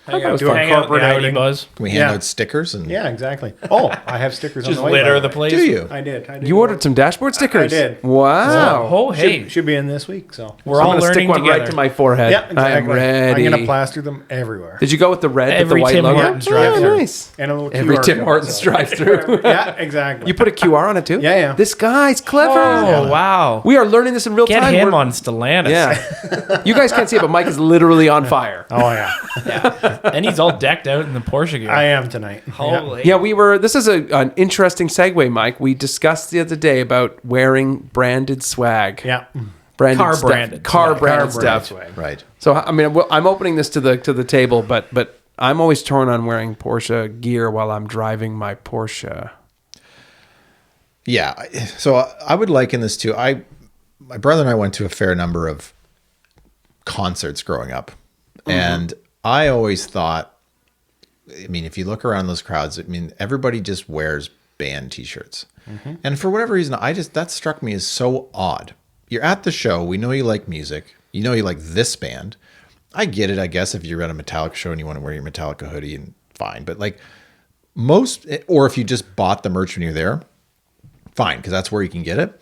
Hang That was out, fun. hang out in Corporate the ID outing. Buzz. Can we hand out stickers? And yeah, exactly. Oh, I have stickers Just on the way. litter by the way. place. do you? I did. You ordered some dashboard stickers. I did. Wow. Oh, hey. Should be in this week. So We're I'm all gonna stick learning one together. right to my forehead. yeah, exactly. I am ready. I'm gonna plaster them everywhere. Did you go with the red with the Every white Tim logo? Hortons Oh, drive-thru. nice. And a little Every QR Tim code, Hortons so- drive-through. Yeah, exactly. You put a QR on it too? Yeah. This guy's clever. Oh, wow. We are learning this in real Get time. him We're- on Stellantis. Yeah. You guys can't see it, but Mike is literally on fire. Oh yeah, And he's all decked out in the Porsche gear. I am tonight. Holy. Yeah, this is an interesting segue, Mike. We discussed the other day about wearing branded swag. Yeah. Branded Car stuff. branded Car swag. branded Car branded stuff. swag. Right. So I'm opening this to the table, but I'm always torn on wearing Porsche gear while I'm driving my Porsche. Yeah. So I would liken this to my brother and I went to a fair number of concerts growing up. And I always thought, if you look around those crowds, everybody just wears band t-shirts. And for whatever reason, that struck me as so odd. You're at the show. We know you like music. You know you like this band. I get it, I guess, if you're at a Metallica show and you want to wear your Metallica hoodie, and fine. But like or if you just bought the merch when you're there, fine, because that's where you can get it.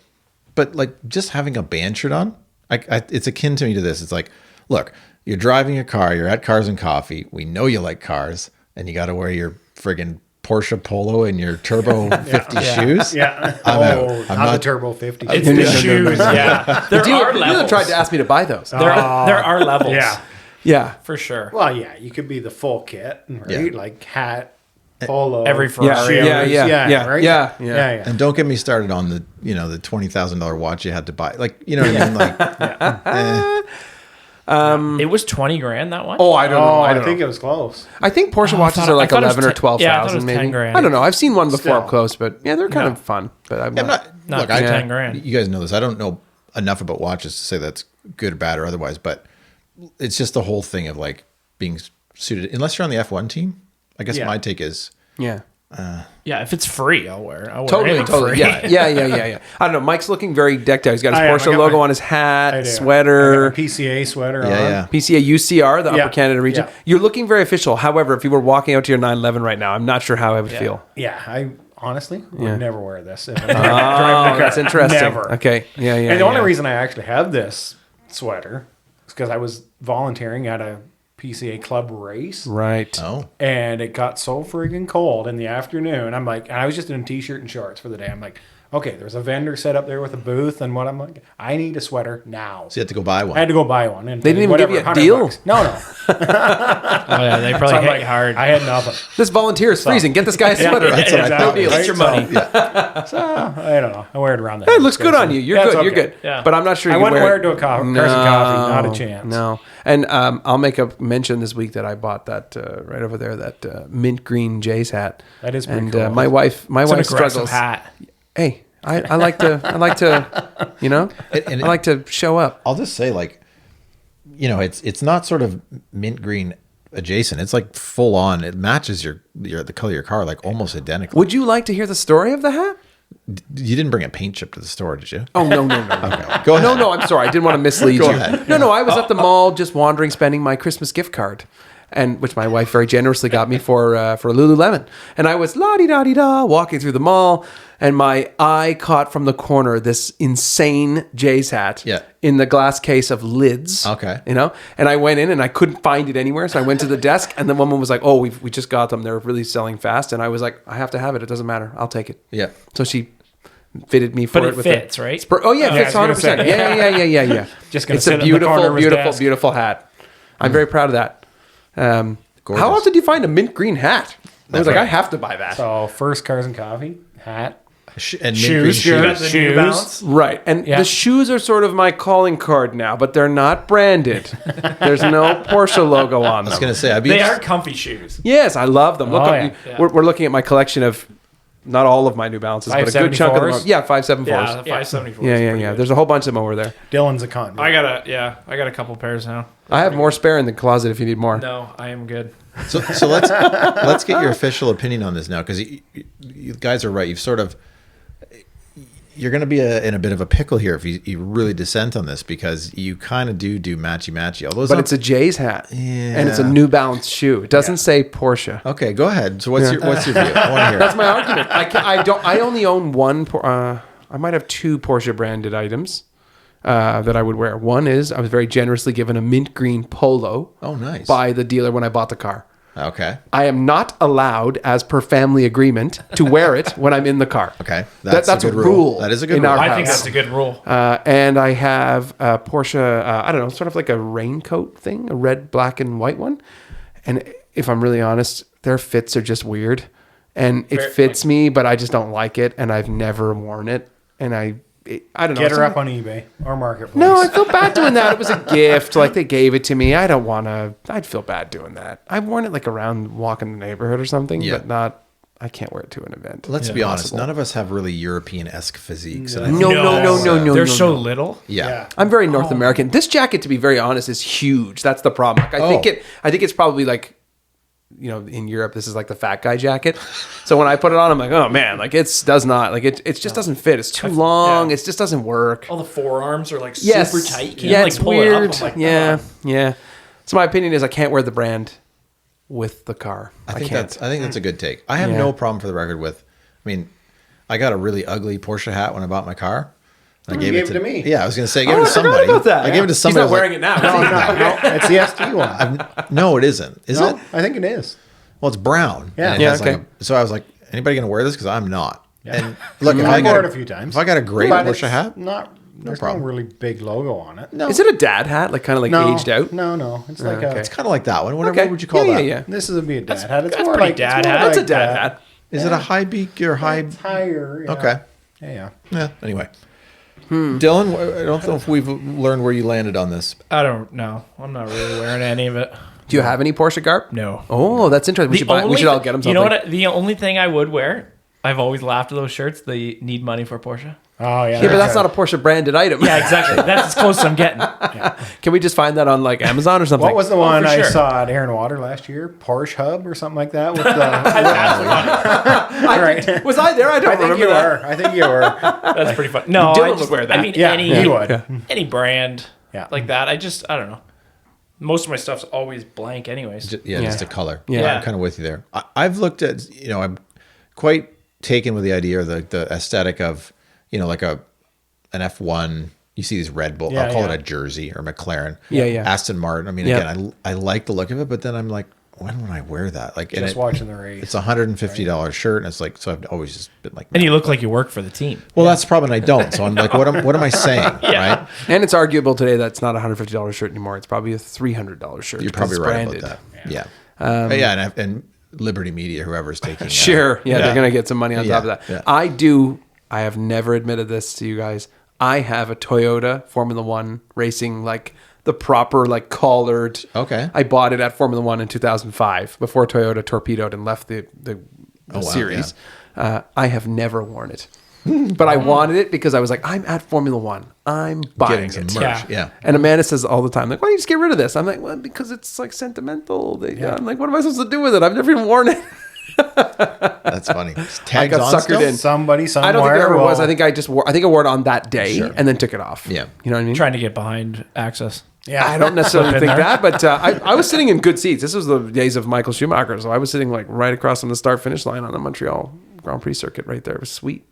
But like just having a band shirt on, it's akin to me to this. It's like, look, you're driving a car, you're at Cars and Coffee. We know you like cars, and you got to wear your friggin' Porsche Polo and your Turbo 50 shoes. Yeah. I'm out. I'm I'm not the not- Turbo 50. It's the shoes, yeah. There are You levels. tried to ask me to buy those. There are levels. Yeah. Yeah. For sure. Well, yeah, you could be the full kit, right? Yeah. Like hat, polo, Every Ferrari. shoes. Yeah. Right? Yeah. Yeah. And don't get me started on the the $20,000 watch you had to buy. Like, you know what I mean? Like, It was 20 grand that one. Oh, I don't know. I don't think know. it was close. I think Porsche watches thought- are like I thought it was 11 or 10 12,000 yeah, I thought it was maybe. 10 grand. I don't know. I've seen one before Still. up close, but yeah, they're kind of fun. But I'm I'm not. not, Not look, for 10 grand. You guys know this. I don't know enough about watches to say that's good or bad or otherwise, but it's just the whole thing of like being suited, unless you're on the F1 team. I guess Yeah. my take is, Yeah. Yeah, if it's free, I'll wear it. I'll wear Totally, anything totally. free. Yeah. I don't know. Mike's looking very decked out. He's got his I am. I Porsche got logo my- on his I hat, do. sweater. I got a PCA sweater on. Yeah. PCA UCR, the Yeah. Upper Canada region. Yeah. You're looking very official. However, if you were walking out to your 911 right now, I'm not sure how I would feel. Yeah, I honestly would Yeah. never wear this. If I'm Oh, driving the car. that's interesting. Never. Okay. Yeah. And the only reason I actually have this sweater is because I was volunteering at a PCA club race. Right. Oh, And it got so friggin' cold in the afternoon. I'm like, and I was just in a t-shirt and shorts for the day. I'm like, okay, there's a vendor set up there with a booth, and what I'm like, I need a sweater now. so you have to go buy I one. had to go buy one. And They didn't even give you a 100 deal? bucks. No. Oh, yeah, they probably So I'm hit like, you hard. I had nothing. This volunteer is freezing. Get this guy a sweater. That's what I thought. exactly. Get your So, money. I don't know. I wear it around the Hey, it house, looks good on you. You're Yeah, it's good. You're okay. good. Yeah. But I'm not sure I you wouldn't wear wear it to a Carson Coffee. Not a chance. No. And I'll make a mention this week that I bought that right over there, that mint green Jay's hat. That is pretty and cool. My wife It's an aggressive struggles. hat. Hey, I like to, you know, And I like to show up. I'll just say, like, you know, it's not sort of mint green adjacent. It's like full on. It matches your the color of your car, like almost identically. Would you like to hear the story of the hat? You didn't bring a paint chip to the store, did you? Oh, no. Okay, go ahead. No, I'm sorry. I didn't want to mislead Go you. ahead. No, I was at the mall just wandering, spending my Christmas gift card, and which my wife very generously got me for Lululemon. And I was la-di-da-di-da walking through the mall, and my eye caught from the corner this insane Jay's hat Yeah. in the glass case of lids. Okay. You know? And I went in and I couldn't find it anywhere. So I went to the desk and the woman was like, oh, we just got them. They're really selling fast. And I was like, I have to have it. It doesn't matter. I'll take it. Yeah. So she fitted me for But it it with fits, a, right? Oh yeah, it fits I was 100%. gonna say. Yeah. Just gonna it's sit a in the corner of his beautiful, desk. beautiful hat. I'm very proud of that. Gorgeous. How often do you find a mint green hat? I was like, Never. I have to buy that. So first Carson Coffee hat. And mint Shoes, green You good. got the New Shoes. Balance? Right. And Yeah. the shoes are sort of my calling card now, but they're not branded. There's no Porsche logo on I was them. gonna say, I'd be They are comfy shoes. Yes, I love them. Look, Oh, up, yeah. we're looking at my collection of not all of my New Balances, but a good chunk of them. 574s? Yeah, 574s. Yeah, the 574. Yeah. There's a whole bunch of them over there. Dylan's a con. I got a couple pairs now. I have more spare in the closet if you need more. No, I am good. So let's get your official opinion on this now, because you guys are right. You're going to be in a bit of a pickle here if you really dissent on this, because you kind of do matchy. Although But it's a Jay's hat, and it's a New Balance shoe. It doesn't say Porsche. okay. Go ahead. So what's your view? I want to hear. That's my argument. I only own one. I might have two Porsche branded items that I would wear. One is I was very generously given a mint green polo. Oh, nice. By the dealer when I bought the car. Okay. I am not allowed, as per family agreement, to wear it when I'm in the car. Okay. That's a good a rule. That is a good in rule. our I think house. that's a good rule. And I have a Porsche, I don't know, sort of like a raincoat thing, a red, black, and white one. And if I'm really honest, their fits are just weird. And it fits me, but I just don't like it. And I've never worn it. And I don't know. Get her up on eBay or Marketplace. No, I feel bad doing that. It was a gift. Like they gave it to me. I don't want to. I'd feel bad doing that. I've worn it like around walking the neighborhood or something, Yeah. but not. I can't wear it to an event. Let's be honest. Possible. None of us have really European-esque physiques. And I think No. They're so little. Yeah. Yeah. I'm very North American. This jacket, to be very honest, is huge. That's the problem. Like, I think it's probably like, you know, in Europe, this is like the fat guy jacket. So when I put it on, I'm like, oh man, like it just doesn't fit. It's too long. Yeah. It just doesn't work. All the forearms are like Yes. super tight. You can't Yeah, like it's pull weird. it up. I'm like, yeah, come yeah. So my opinion is I can't wear the brand with the car. I think can't. that's a good take. I have Yeah. no problem, for the record, with. I mean, I got a really ugly Porsche hat when I bought my car. I you gave it to me. Yeah, I was going to say, I gave Oh, it to I forgot somebody. about that. I gave it to somebody. He's not wearing it now. No, it's the ST one. No, it isn't. Is No, it? I think it is. Well, it's brown. Yeah. And it Yeah, has okay. so I was like, anybody going to wear this? Because I'm not. Yeah. And look, if I've I worn got it a few times. if I got a great But Porsche it's hat, not. There's no problem. really big logo on it. no, Is it a dad hat? Like kind of like No, aged out? No. It's like okay. it's kind of like that one. What Okay. would you call Yeah, that? yeah. this is a dad hat. It's that's more pretty like dad it's more hat. That's a like dad that. hat. Is it a high beak or high? It's higher. Yeah. Okay. Yeah. Yeah. Anyway, Dylan, I don't know if we've learned where you landed on this. I don't know. I'm not really wearing any of it. Do you have any Porsche Garp? No. Oh, that's interesting. We should all get him something. You know what? The only thing I would wear I've always laughed at those shirts. They need money for Porsche. Oh yeah. Yeah, but that's not a Porsche branded item. Yeah, exactly. That's as close as I'm getting. Can we just find that on like Amazon or something? What was the one for I sure. saw at Aaron Water last year? Porsche Hub or something like that. With the, Was I there? I don't I think remember you that. were. I think you were. That's pretty fun. No, Dylan I would just, wear that. I mean, Yeah, any he would. any brand Yeah. like that. I don't know. Most of my stuff's always blank, anyways. Just a color. Yeah. I'm kind of with you there. I've looked at, I'm quite taken with the idea of the aesthetic of, like an F1. You see these Red Bull, Yeah, I'll call yeah. it a Jersey or McLaren. Yeah, yeah. Aston Martin. I mean, Yeah. again, I like the look of it, but then I'm like, when would I wear that? Like, and Just watching the race. it's $150 shirt, and it's like, so I've always just been like, And you look like you work for the team. well, that's the problem. And I don't. So I'm like, what am I saying? Right? And it's arguable today that's not a $150 shirt anymore. It's probably a $300 shirt. You're 'cause probably it's right branded. about that. Yeah. And Liberty Media, whoever's taking Sure. Yeah, they're going to get some money on top of Yeah, that. yeah. I have never admitted this to you guys. I have a Toyota Formula One racing, like the proper, like collared. Okay. I bought it at Formula One in 2005 before Toyota torpedoed and left the wow, series. I have never worn it. But I wanted it because I was like, I'm at Formula One. I'm buying getting it. some merch. Yeah. And Amanda says all the time, like, why don't you just get rid of this? I'm like, well, because it's like sentimental. I'm like, what am I supposed to do with it? I've never even worn it. That's funny. Tags got on suckered still? in. Somebody somewhere. I don't think there ever was. will- I think I wore it on that day and then took it off. Yeah. You know what I mean? Trying to get behind access. Yeah. I don't necessarily Slip think in there. that, but I was sitting in good seats. This was the days of Michael Schumacher, so I was sitting like right across from the start-finish line on the Montreal Grand Prix circuit right there. It was sweet.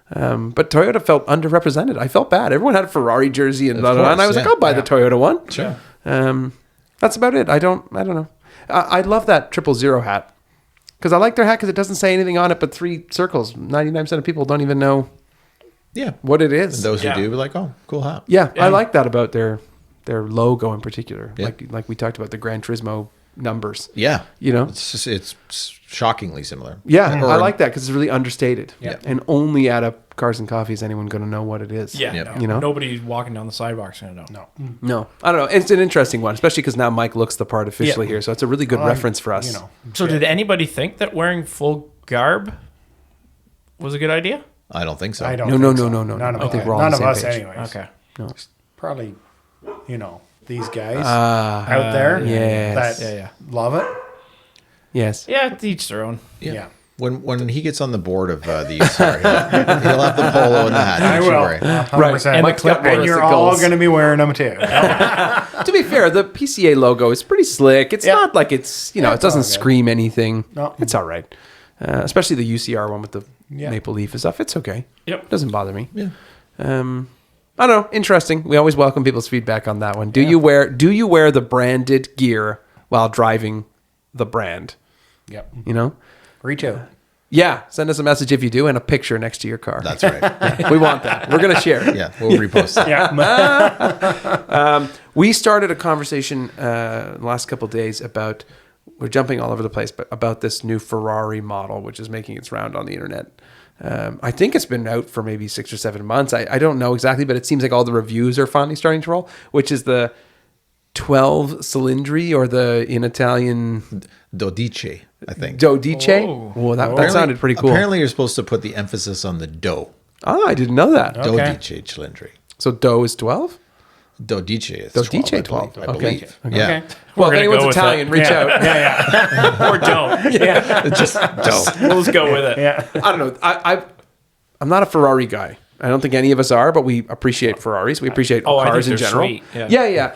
But Toyota felt underrepresented. I felt bad. Everyone had a Ferrari jersey and blah, blah, blah, and I was course, like, I'll buy the Toyota one. Sure. That's about it. I don't know. I love that 000 hat because I like their hat because it doesn't say anything on it but 3 circles. 99% of people don't even know Yeah. what it is. And those Yeah. who do, be like, oh, cool hat. Yeah, I like that about their logo in particular. Yeah. Like we talked about the Gran Turismo numbers. Yeah. You know? It's shockingly similar. Yeah, Or- I like that because it's really understated. Yeah. And only at a Cars and Coffee is anyone going to know what it is. Yeah, Yep. no, You know? nobody walking down the sidewalk's gonna know. No. No, I don't know. It's an interesting one, especially because now Mike looks the part officially here. So it's a really good reference for us. So did anybody think that wearing full garb was a good idea? I don't think so. I don't. No, think no, so. no, no, no. None of I think us. we're all on None the of same us, page. anyways. Okay. Probably, these guys out there yes. that Yeah. love it. Yes. Yeah, to each their own. Yeah. When he gets on the board of the USR, he'll have the polo and the hat. I Don't you will. worry. 100%. And the Mike's got clipboard And you're realistic all goals. going to be wearing them too. To be fair, the PCA logo is pretty slick. It's Yeah. not like it's, it it's doesn't all good. scream anything. No. It's all right. Especially the UCR one with the Yeah. maple leaf and stuff. It's okay. Yep. Doesn't bother me. Yeah. I don't know. Interesting. We always welcome people's feedback on that one. Do you wear the branded gear while driving the brand? Yep. You know? Reach out. Yeah. Send us a message if you do and a picture next to your car. That's right. We want that. We're going to share it. Yeah, we'll repost that. Yeah. We started a conversation the last couple of days about, we're jumping all over the place, but about this new Ferrari model, which is making its round on the internet. I think it's been out for maybe 6 or 7 months. I don't know exactly, but it seems like all the reviews are finally starting to roll, which is the 12 Cilindri, or the, in Italian, Dodice, I think. Dodice. Oh. Oh, that sounded pretty cool. Apparently, you're supposed to put the emphasis on the do. I didn't know that. Okay. Dodice Cilindri. So Do is 12? Dodice is Dodice 12, 12. I Okay. believe. Okay. Yeah. Okay. Well, We're if gonna anyone's go with Italian, that. reach out. Or don't. Just do. We'll just go with it. Yeah. I don't know. I'm not a Ferrari guy. I don't think any of us are, but we appreciate Ferraris. We appreciate Oh, I cars think in they're general. sweet. Yeah.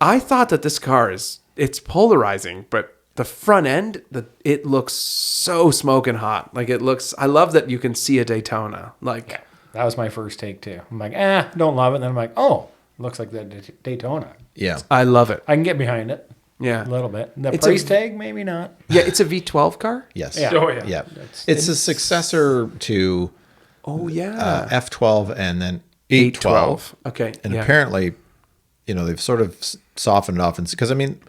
I thought that this car it's polarizing, but the front end, it looks so smoking hot. Like I love that you can see a Daytona. Like, That was my first take too. I'm like, don't love it. And then I'm like, looks like the Daytona. Yeah. I love it. I can get behind it Yeah. a little bit. The It's price a- tag, maybe not. Yeah, it's a V12 car. Yes. Yeah. Oh, yeah. Yeah. It's a successor to Oh, yeah. F12 and then 812. Okay. And yeah. apparently, they've sort of softened it off. Because, I mean,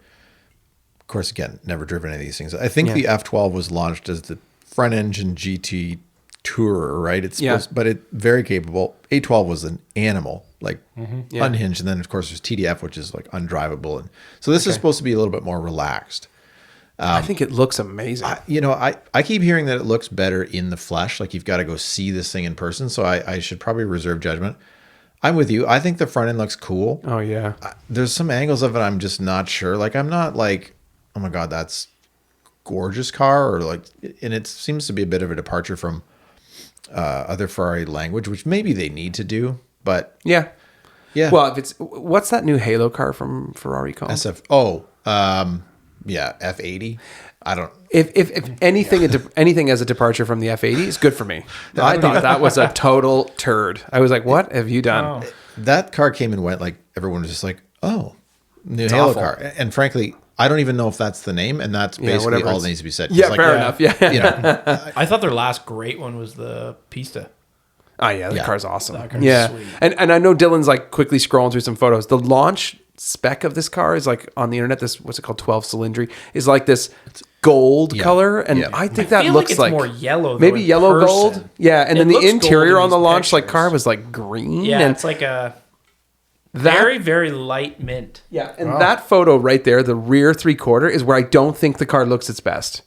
of course, again, never driven any of these things. I think the F12 was launched as the front engine GT Tourer, right? It's supposed, but it very capable. 812 was an animal, like Yeah. unhinged. And then, of course, there's TDF, which is like undrivable. And so this is supposed to be a little bit more relaxed. I think it looks amazing. I keep hearing that it looks better in the flesh. Like you've got to go see this thing in person. So I should probably reserve judgment. I'm with you. I think the front end looks cool. oh yeah. There's some angles of it I'm just not sure. Like I'm not like, oh my God, that's gorgeous car, or like, and it seems to be a bit of a departure from other Ferrari language, which maybe they need to do, but Yeah. yeah. Well, if it's what's that new Halo car from Ferrari called? Yeah, F80. I don't. If anything anything as a departure from the F80 is good for me. I thought that was a total turd. I was like, what have you done? That car came and went. Like everyone was just like, oh, new Halo awful. car. And frankly, I don't even know if that's the name, and that's basically whatever all it's- that needs to be said. 'Cause, Yeah, like, fair enough. Yeah. You know, I thought their last great one was the Pista. Oh yeah, the Yeah. car's awesome. That car's Yeah, sweet. and I know Dylan's like quickly scrolling through some photos. The launch spec of this car is like on the internet. This what's it called? 12 cylindry is like this gold Yeah. color, and Yeah. I think I that feel looks like it's more yellow, though, maybe in yellow person. gold. Yeah, and It then the looks interior gold on the in launch like pictures. car was like green. Yeah, and it's like a that, very, very light mint. yeah, and that photo right there, the rear 3/4 is where I don't think the car looks its best.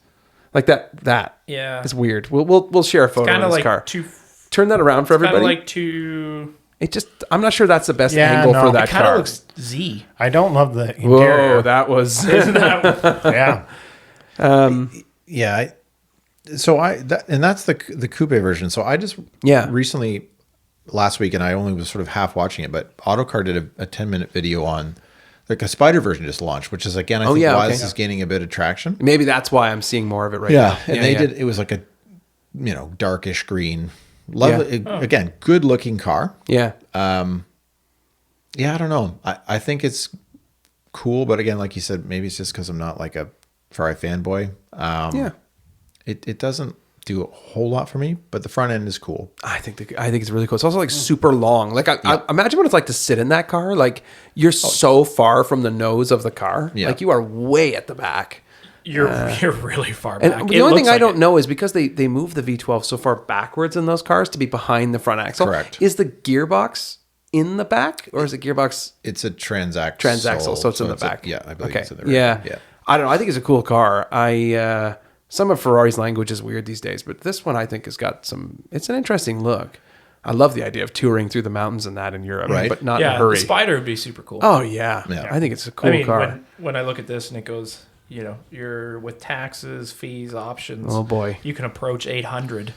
Like that. Yeah. It's weird. We'll share a photo Kind of of this like car. too. Turn that around for Kind of everybody. like too. It just I'm not sure that's the best Yeah, angle no. for It that Kind car. of looks Z. I don't love the Whoa, interior. that was Yeah. yeah. And that's the coupe version. So I just Yeah. recently last week, and I only was sort of half watching it, but Autocar did a 10-minute video on like a Spider version just launched, which is again I think yeah, why okay. this is gaining a bit of traction. maybe that's why I'm seeing more of it right now. And they did. It was like a darkish green, lovely again, good looking car. Yeah. Yeah, I don't know. I think it's cool, but again, like you said, maybe it's just because I'm not like a Ferrari fanboy. Yeah. It doesn't do a whole lot for me, but the front end is cool. I think it's really cool. It's also like super long. Like I imagine what it's like to sit in that car. Like you're so far from the nose of the car. Yeah. Like you are way at the back. You're really far And back. the only thing I don't know is because they move the V12 so far backwards in those cars to be behind the front axle. Correct. Is the gearbox in the back or is the gearbox It's a transaxle, transaxle? So it's in the back. yeah, I believe Okay. it's in the rear. Yeah. Yeah. I don't know. I think it's a cool car. Some of Ferrari's language is weird these days, but this one I think has got it's an interesting look. I love the idea of touring through the mountains and that in Europe, Right. but not in Yeah, a hurry. the Spider would be super cool. Oh yeah. Yeah. I think it's a cool I mean, car. when I look at this and it goes, you're with taxes, fees, options. Oh, boy. you can approach 800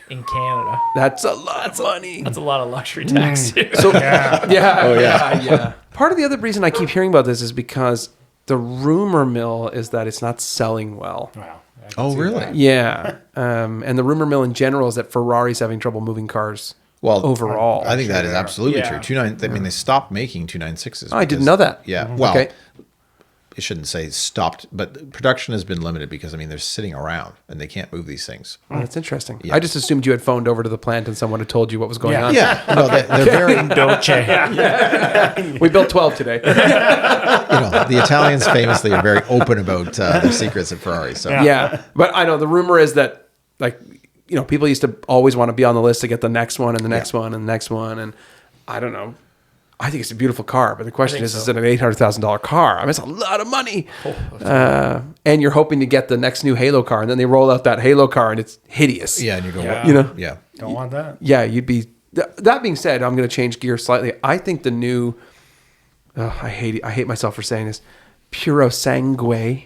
in Canada. That's a lot of money. That's a lot of luxury tax too. So yeah. Part of the other reason I keep hearing about this is because the rumor mill is that it's not selling well. Wow. Oh, really? Yeah, and the rumor mill in general is that Ferrari's having trouble moving cars. Well, overall, I think that is absolutely Yeah. true. I mean, they stopped making 296s. Oh, I didn't know that. Yeah. Well, Okay. I shouldn't say stopped, but production has been limited because I mean they're sitting around and they can't move these things. Oh, that's interesting. I just assumed you had phoned over to the plant and someone had told you what was going on. Yeah, no, they're very. Dolce. We built 12 today. The Italians famously are very open about their secrets at Ferrari. So Yeah, but I know the rumor is that like people used to always want to be on the list to get the next one and the next one and the next one, and I don't know. I think it's a beautiful car, but the question is it an $800,000 car? I mean, it's a lot of money. And you're hoping to get the next new Halo car, and then they roll out that Halo car, and it's hideous. yeah, and you go, Yeah. what? Yeah. Don't want that. Yeah, you'd be. That being said, I'm going to change gears slightly. I think the new. I hate myself for saying this. Puro Sangue.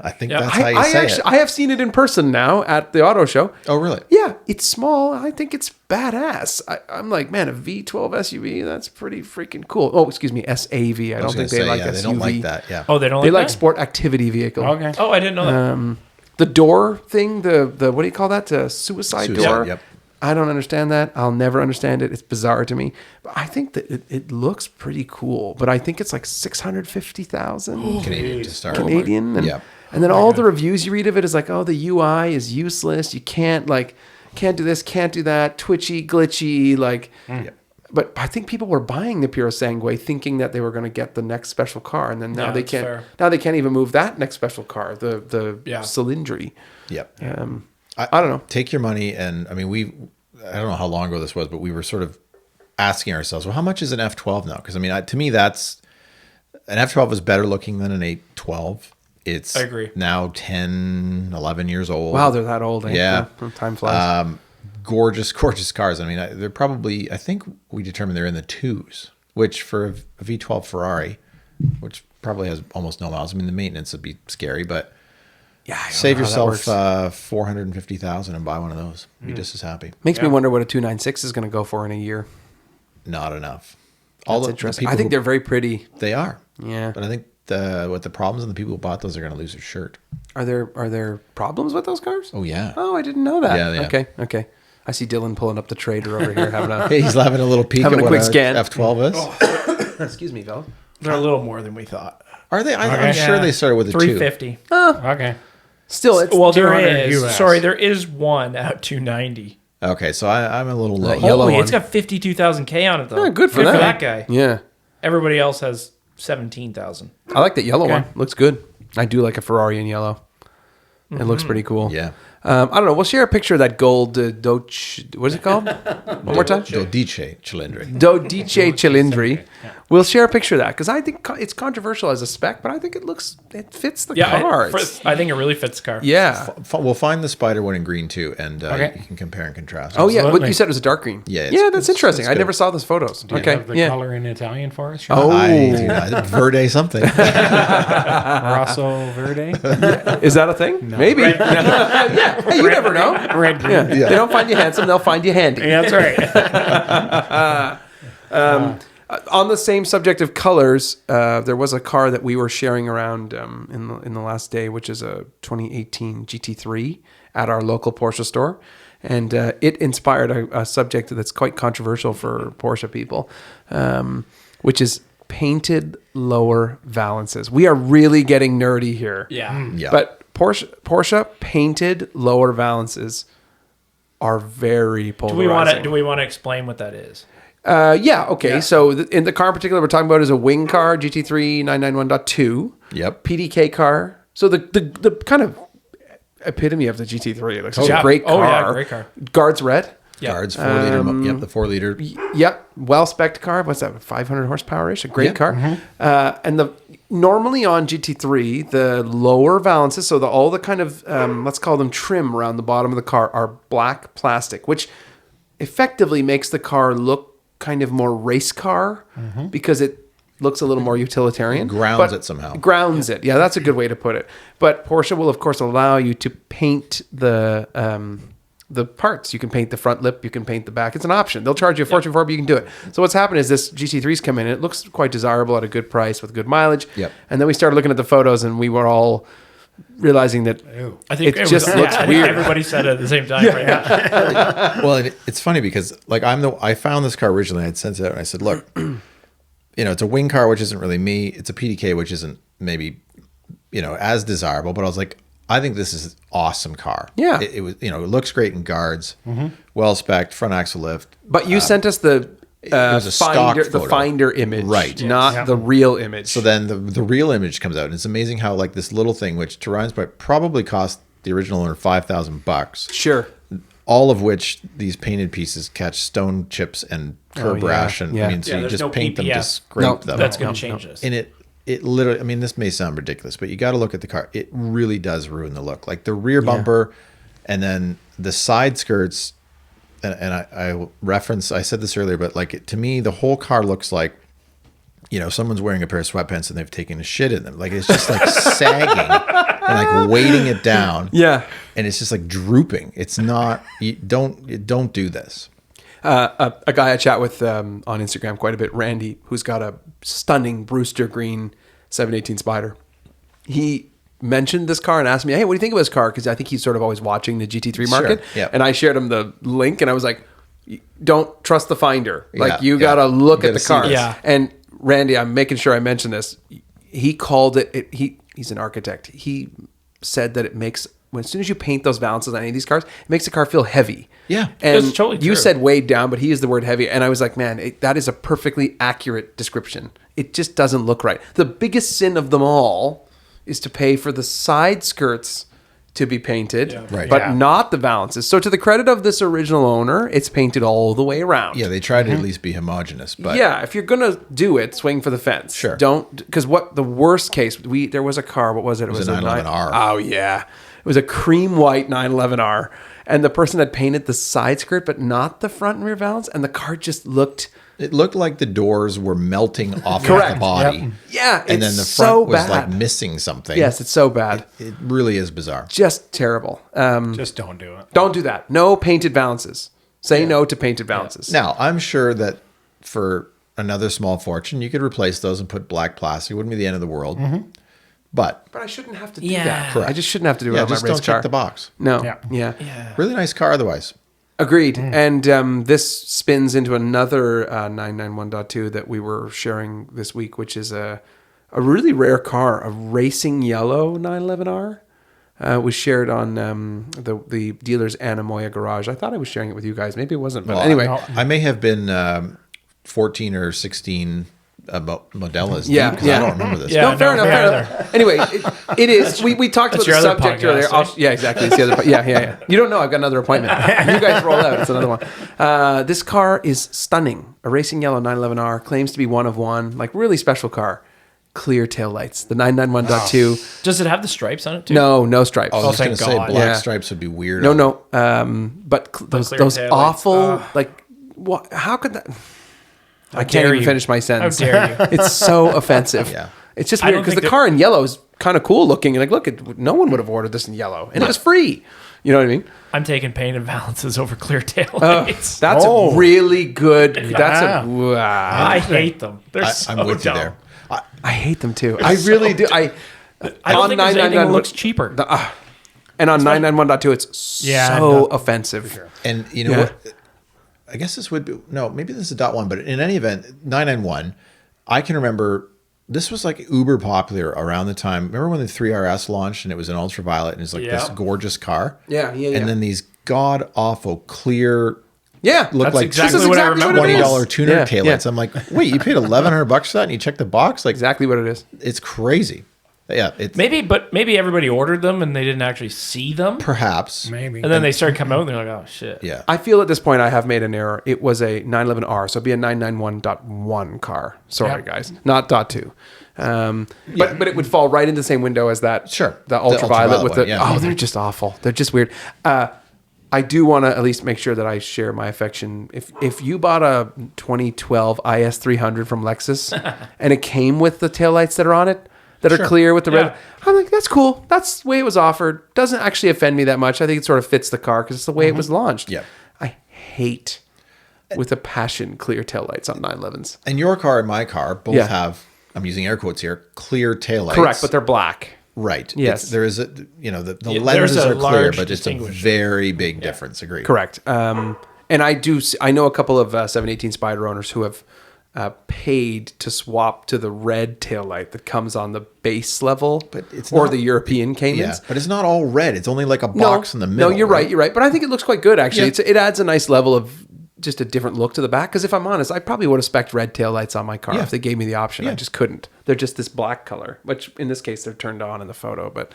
I think Yeah. that's how you say it. I have seen it in person now at the auto show. Oh, really? Yeah, it's small. I think it's badass. I'm like, man, a V12 SUV, that's pretty freaking cool. Oh, excuse me, SAV. I don't think they like SUV. They don't like that. Yeah. Oh, they don't They like that? sport activity vehicle. Okay. Oh, I didn't know that. The door thing, the what do you call that? The suicide Suicide, door. yep. I don't understand that. I'll never understand it. It's bizarre to me. But I think that it looks pretty cool. But I think it's like 650,000 Canadian to start. Canadian. And, Yeah. and then all the reviews you read of it is like, oh, the UI is useless. You can't do this, can't do that, twitchy, glitchy, like. But I think people were buying the Puro Sangue thinking that they were going to get the next special car, and then now Yeah, they that's can't. fair. Now they can't even move that next special car, the Yeah. Cylindri. Yep. I don't know. Take your money, and I mean, I don't know how long ago this was, but we were sort of asking ourselves, well, how much is an F12 now? Because I mean, to me, that's an F12 is better looking than an 812. It's I agree. now 10, 11 years old. Wow, they're that old. Eh? Yeah. Time flies. Gorgeous cars. I mean, they're probably, I think we determined they're in the twos, which for a V12 Ferrari, which probably has almost no miles. I mean, the maintenance would be scary, but Yeah, I don't save know how that yourself works. 450,000 and buy one of those. Be just as happy. Makes me wonder what a 296 is going to go for in a year. Not enough. That's interesting. I think they're very pretty. they are. Yeah. But I think the problems and the people who bought those are going to lose their shirt. Are there problems with those cars? Oh yeah. Oh, I didn't know that. Yeah. Okay. I see Dylan pulling up the Trader over here, having a Hey, he's having a little peek Having at a what quick scan. F12 is. excuse me, fellas. They're a little more than we thought. Are they? I'm Okay. sure they started with a 350. Okay. Still, it's Well, there 200 is. US. Sorry, there is one at 290. two. Okay, so I'm a little low. That yellow Holy, one. it's got 52,000 K on it though. Yeah, good for them. that guy. Yeah, Everybody else has 17,000. I like that yellow Okay. one. Looks good. I do like a Ferrari in yellow. It looks pretty cool. Yeah. I don't know. We'll share a picture of that gold Doce. What is it called? One more time. Dodice Cilindri. Dodice Cilindri. We'll share a picture of that because I think it's controversial as a spec, but I think it fits the car. I think it really fits the car. Yeah. We'll find the Spider one in green too, and Okay. you can compare and contrast. Oh yeah. What Absolutely. you said it was a dark green. Yeah, Yeah, that's it's interesting. I good. never saw those photos. Do you Okay. have the Yeah. color in Italian for us? Oh. I do not. Verde something. Rosso Verde? Is that a thing? Maybe. Yeah. Hey, you never know. Red green. Yeah. They don't find you handsome, they'll find you handy. Yeah, that's right. On the same subject of colors, there was a car that we were sharing around in the last day, which is a 2018 GT3 at our local Porsche store. And it inspired a subject that's quite controversial for Porsche people, which is painted lower valances. We are really getting nerdy here. Yeah. Yeah. But Porsche painted lower valances are very polarizing. Do we want to explain what that is? Yeah, okay. So in the car in particular we're talking about is a wing car, GT3 991.2. Yep. PDK car. So the kind of epitome of the GT3. Like such yeah. a great car. Oh, yeah, great car. Guards red. Yeah. Guards 4 liter. Yep, the 4 liter. Yep. Well-spec'd car. What's that? 500 horsepower-ish. A great Yeah. car. And normally on GT3, the lower valances, so all the kind of, let's call them trim around the bottom of the car are black plastic, which effectively makes the car look kind of more race car because it looks a little more utilitarian. Grounds it somehow. Grounds it. Yeah, that's a good way to put it. But Porsche will, of course, allow you to paint the parts. You can paint the front lip. You can paint the back. It's an option. They'll charge you a fortune for it, but you can do it. So what's happened is this GT3's come in, and it looks quite desirable at a good price with good mileage. Yep. And then we started looking at the photos, and we were all realizing that I think it just looks I think weird. everybody said it at the same time. Right now. Well, and it's funny because like I found this car originally. I'd sent it out and I said, look, it's a wing car, which isn't really me. It's a PDK, which isn't maybe, as desirable. But I was like, I think this is an awesome car. Yeah. It was, it looks great in guards, well spec'd, front axle lift. But you sent us the was a stock the photo. Finder image, Right. not the real image. So then the real image comes out, and it's amazing how like this little thing, which to Ryan's point probably cost the original owner $5,000, sure. all of which these painted pieces catch stone chips and curb yeah. rash, and Yeah. I mean, so Yeah, you there's just no paint them to PPF. scrape No, them. That's going to change this. And it literally, I mean, this may sound ridiculous, but you got to look at the car. It really does ruin the look. Like the rear bumper, and then the side skirts. And I said this earlier, but like to me, the whole car looks like, someone's wearing a pair of sweatpants and they've taken a shit in them. Like it's just like sagging and like weighting it down. Yeah. And it's just like drooping. It's not. Don't do this. A guy I chat with on Instagram quite a bit, Randy, who's got a stunning Brewster Green 718 Spider. He mentioned this car and asked me, hey, what do you think of this car? Because I think he's sort of always watching the GT3 market. Sure, yeah. And I shared him the link and I was like, don't trust the Finder. Like Yeah, you yeah. got to look You at the gotta see car. this. Yeah. And Randy, I'm making sure I mention this. He called it, he's an architect. He said that it makes, as soon as you paint those valances on any of these cars, it makes the car feel heavy. Yeah. And That's totally you true. said weighed down, but he used the word heavy. And I was like, man, that is a perfectly accurate description. It just doesn't look right. The biggest sin of them all is to pay for the side skirts to be painted, Right. but Yeah. not the valances. So to the credit of this original owner, it's painted all the way around. Yeah, they tried to at least be homogenous, but Yeah, if you're gonna do it, swing for the fence. Sure. Don't, because what the worst case there was a car. What was it? It was a 911R. Oh yeah, it was a cream white 911R, and the person had painted the side skirt but not the front and rear valance, and the car just looked. it looked like the doors were melting off of Correct. the body. Yep. Yeah, And then it's the so front was bad. like missing something. Yes, it's so bad. It really is bizarre. Just terrible. Just don't do it. Don't do that. No painted valances. Say no to painted valances. Now, I'm sure that for another small fortune, you could replace those and put black plastic. It wouldn't be the end of the world. But But I shouldn't have to do Yeah. that. Correct. I just shouldn't have to do it yeah, on my just race don't car. check the box. No. Yeah. Yeah. Really nice car otherwise. Agreed. And this spins into another 991.2 that we were sharing this week, which is a really rare car, a racing yellow 911R. Was shared on the dealer's Anamoya garage. I thought I was sharing it with you guys. Maybe it wasn't. But Well, anyway. I may have been 14 or 16 Modellas. Yeah, deep, 'cause yeah. I don't remember this. Yeah. No, fair no, enough. fair Fair enough. Anyway, it is. We talked about your the other subject podcast, earlier. right? Yeah, exactly. It's the other. Yeah. You don't know. I've got another appointment. You guys roll out. It's another one. This car is stunning. A racing yellow 911R, claims to be one of one. Like really special car. Clear tail lights. The 991.2. Does it have the stripes on it too? No stripes. I was just going thank to say God. black Yeah. stripes would be weird. No. But those clear those taillights. awful like what? How could that? I can't dare even you. finish my sentence. How dare you? It's so offensive. Yeah. It's just I weird don't because think the that- car in yellow is kind of cool looking. Like, look, no one would have ordered this in yellow, and it was free. You know what I mean? I'm taking painted valances over clear taillights. That's Oh. a really good. That's Yeah. a. Wow. I hate them. They're so I'm with you dumb. there. I hate them too. I really do. I don't think there's anything that looks cheaper. And on 991.2, it's Yeah, so no, offensive. And you know Yeah. what? I guess this would be no, maybe this is dot one, but in any event, 991. I can remember this was like uber popular around the time. Remember when the 3RS launched and it was an ultraviolet and it's like this Yeah. gorgeous car? Yeah. And then these god awful clear Yeah. look That's like exactly This is what I exactly remember. what it is. $20 tuner Yeah, taillights. yeah. I'm like, wait, you paid $1,100 for that and you check the box? Like Exactly what it is. it's crazy. Yeah, it's Maybe everybody ordered them and they didn't actually see them, perhaps. Maybe. and then they started coming out and they're like, "Oh shit!" Yeah. I feel at this point I have made an error. It was a 911R, so it'd be a 991.1 car. Sorry, Yep. guys, not .2. But it would fall right into the same window as that. Sure. the The ultraviolet with ultraviolet the. one, yeah. Oh, they're just awful. They're just weird. I do want to at least make sure that I share my affection. If you bought a 2012 IS300 from Lexus and it came with the taillights that are on it, that are clear with the red, Yeah. I'm like, that's cool. That's the way it was offered. Doesn't actually offend me that much. I think it sort of fits the car because it's the way it was launched. Yeah. I hate with a passion clear taillights on 911s. And your car and my car both Yeah. have, I'm using air quotes here, clear taillights. Correct, but they're black. right. Yes. There is a, the Yeah, lenses there's a are clear, large but it's a distinguisher. very big difference. Agreed. Correct. And I know a couple of 718 Spider owners who have paid to swap to the red taillight that comes on the base level, But it's or not- the European Yeah, Caymans. but it's not all red. It's only like a box in the middle. No, you're right. You're right. But I think it looks quite good actually. Yeah. It adds a nice level of just a different look to the back. Because if I'm honest, I probably would have spec'd red taillights on my car Yeah. if they gave me the option. I Yeah. just couldn't. They're just this black color, which in this case they're turned on in the photo. But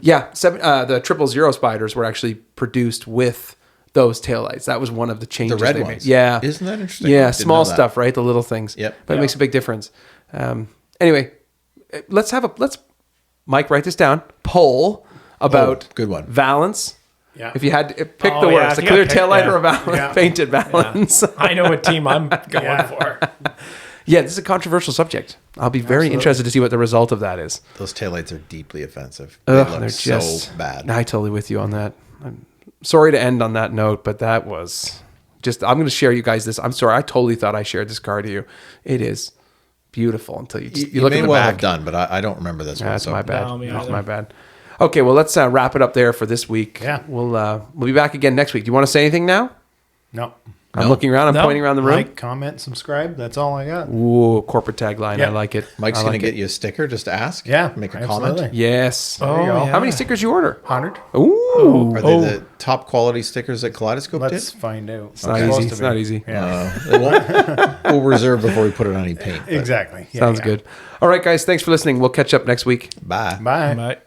yeah, the 000 Spiders were actually produced with those taillights. That was one of the changes red they ones. made. Yeah, Isn't that interesting? Yeah, Didn't small know that. stuff, right? The little things. Yep. But it Yeah. makes a big difference. Anyway, let's Mike, write this down. Poll about good one. valance. Yeah. If you had to pick Oh, the yeah, worst, if a you clear gotta pick- taillight yeah. or a valance, Yeah. painted valance. Yeah. I know what team I'm going for. This is a controversial subject. I'll be very interested to see what the result of that is. Those taillights are deeply offensive. Ugh, They look they're just so bad. I totally with you on that. I'm sorry to end on that note, but that was just. I'm going to share you guys this. I'm sorry. I totally thought I shared this car to you. It is beautiful until you You look may at the well back. have done, but I don't remember this one. That's so. my bad. No, me That's either. my bad. Okay, well let's wrap it up there for this week. Yeah. we'll be back again next week. Do you want to say anything now? No. I'm looking around. I'm No. pointing around the room. Like, comment, subscribe. That's all I got. Ooh, corporate tagline. I Yeah. like it. Mike's I going like to it. get you a sticker just to ask. Yeah. Make a absolutely. comment. Yes. There you go. How many stickers you order? 100. Ooh. Are they the top quality stickers that Kaleidoscope Let's did? find out. It's not easy. It's not easy. Yeah. We'll reserve before we put it on any paint. but Exactly. Yeah, Sounds yeah. good. All right, guys. Thanks for listening. We'll catch up next week. Bye. Bye. Bye.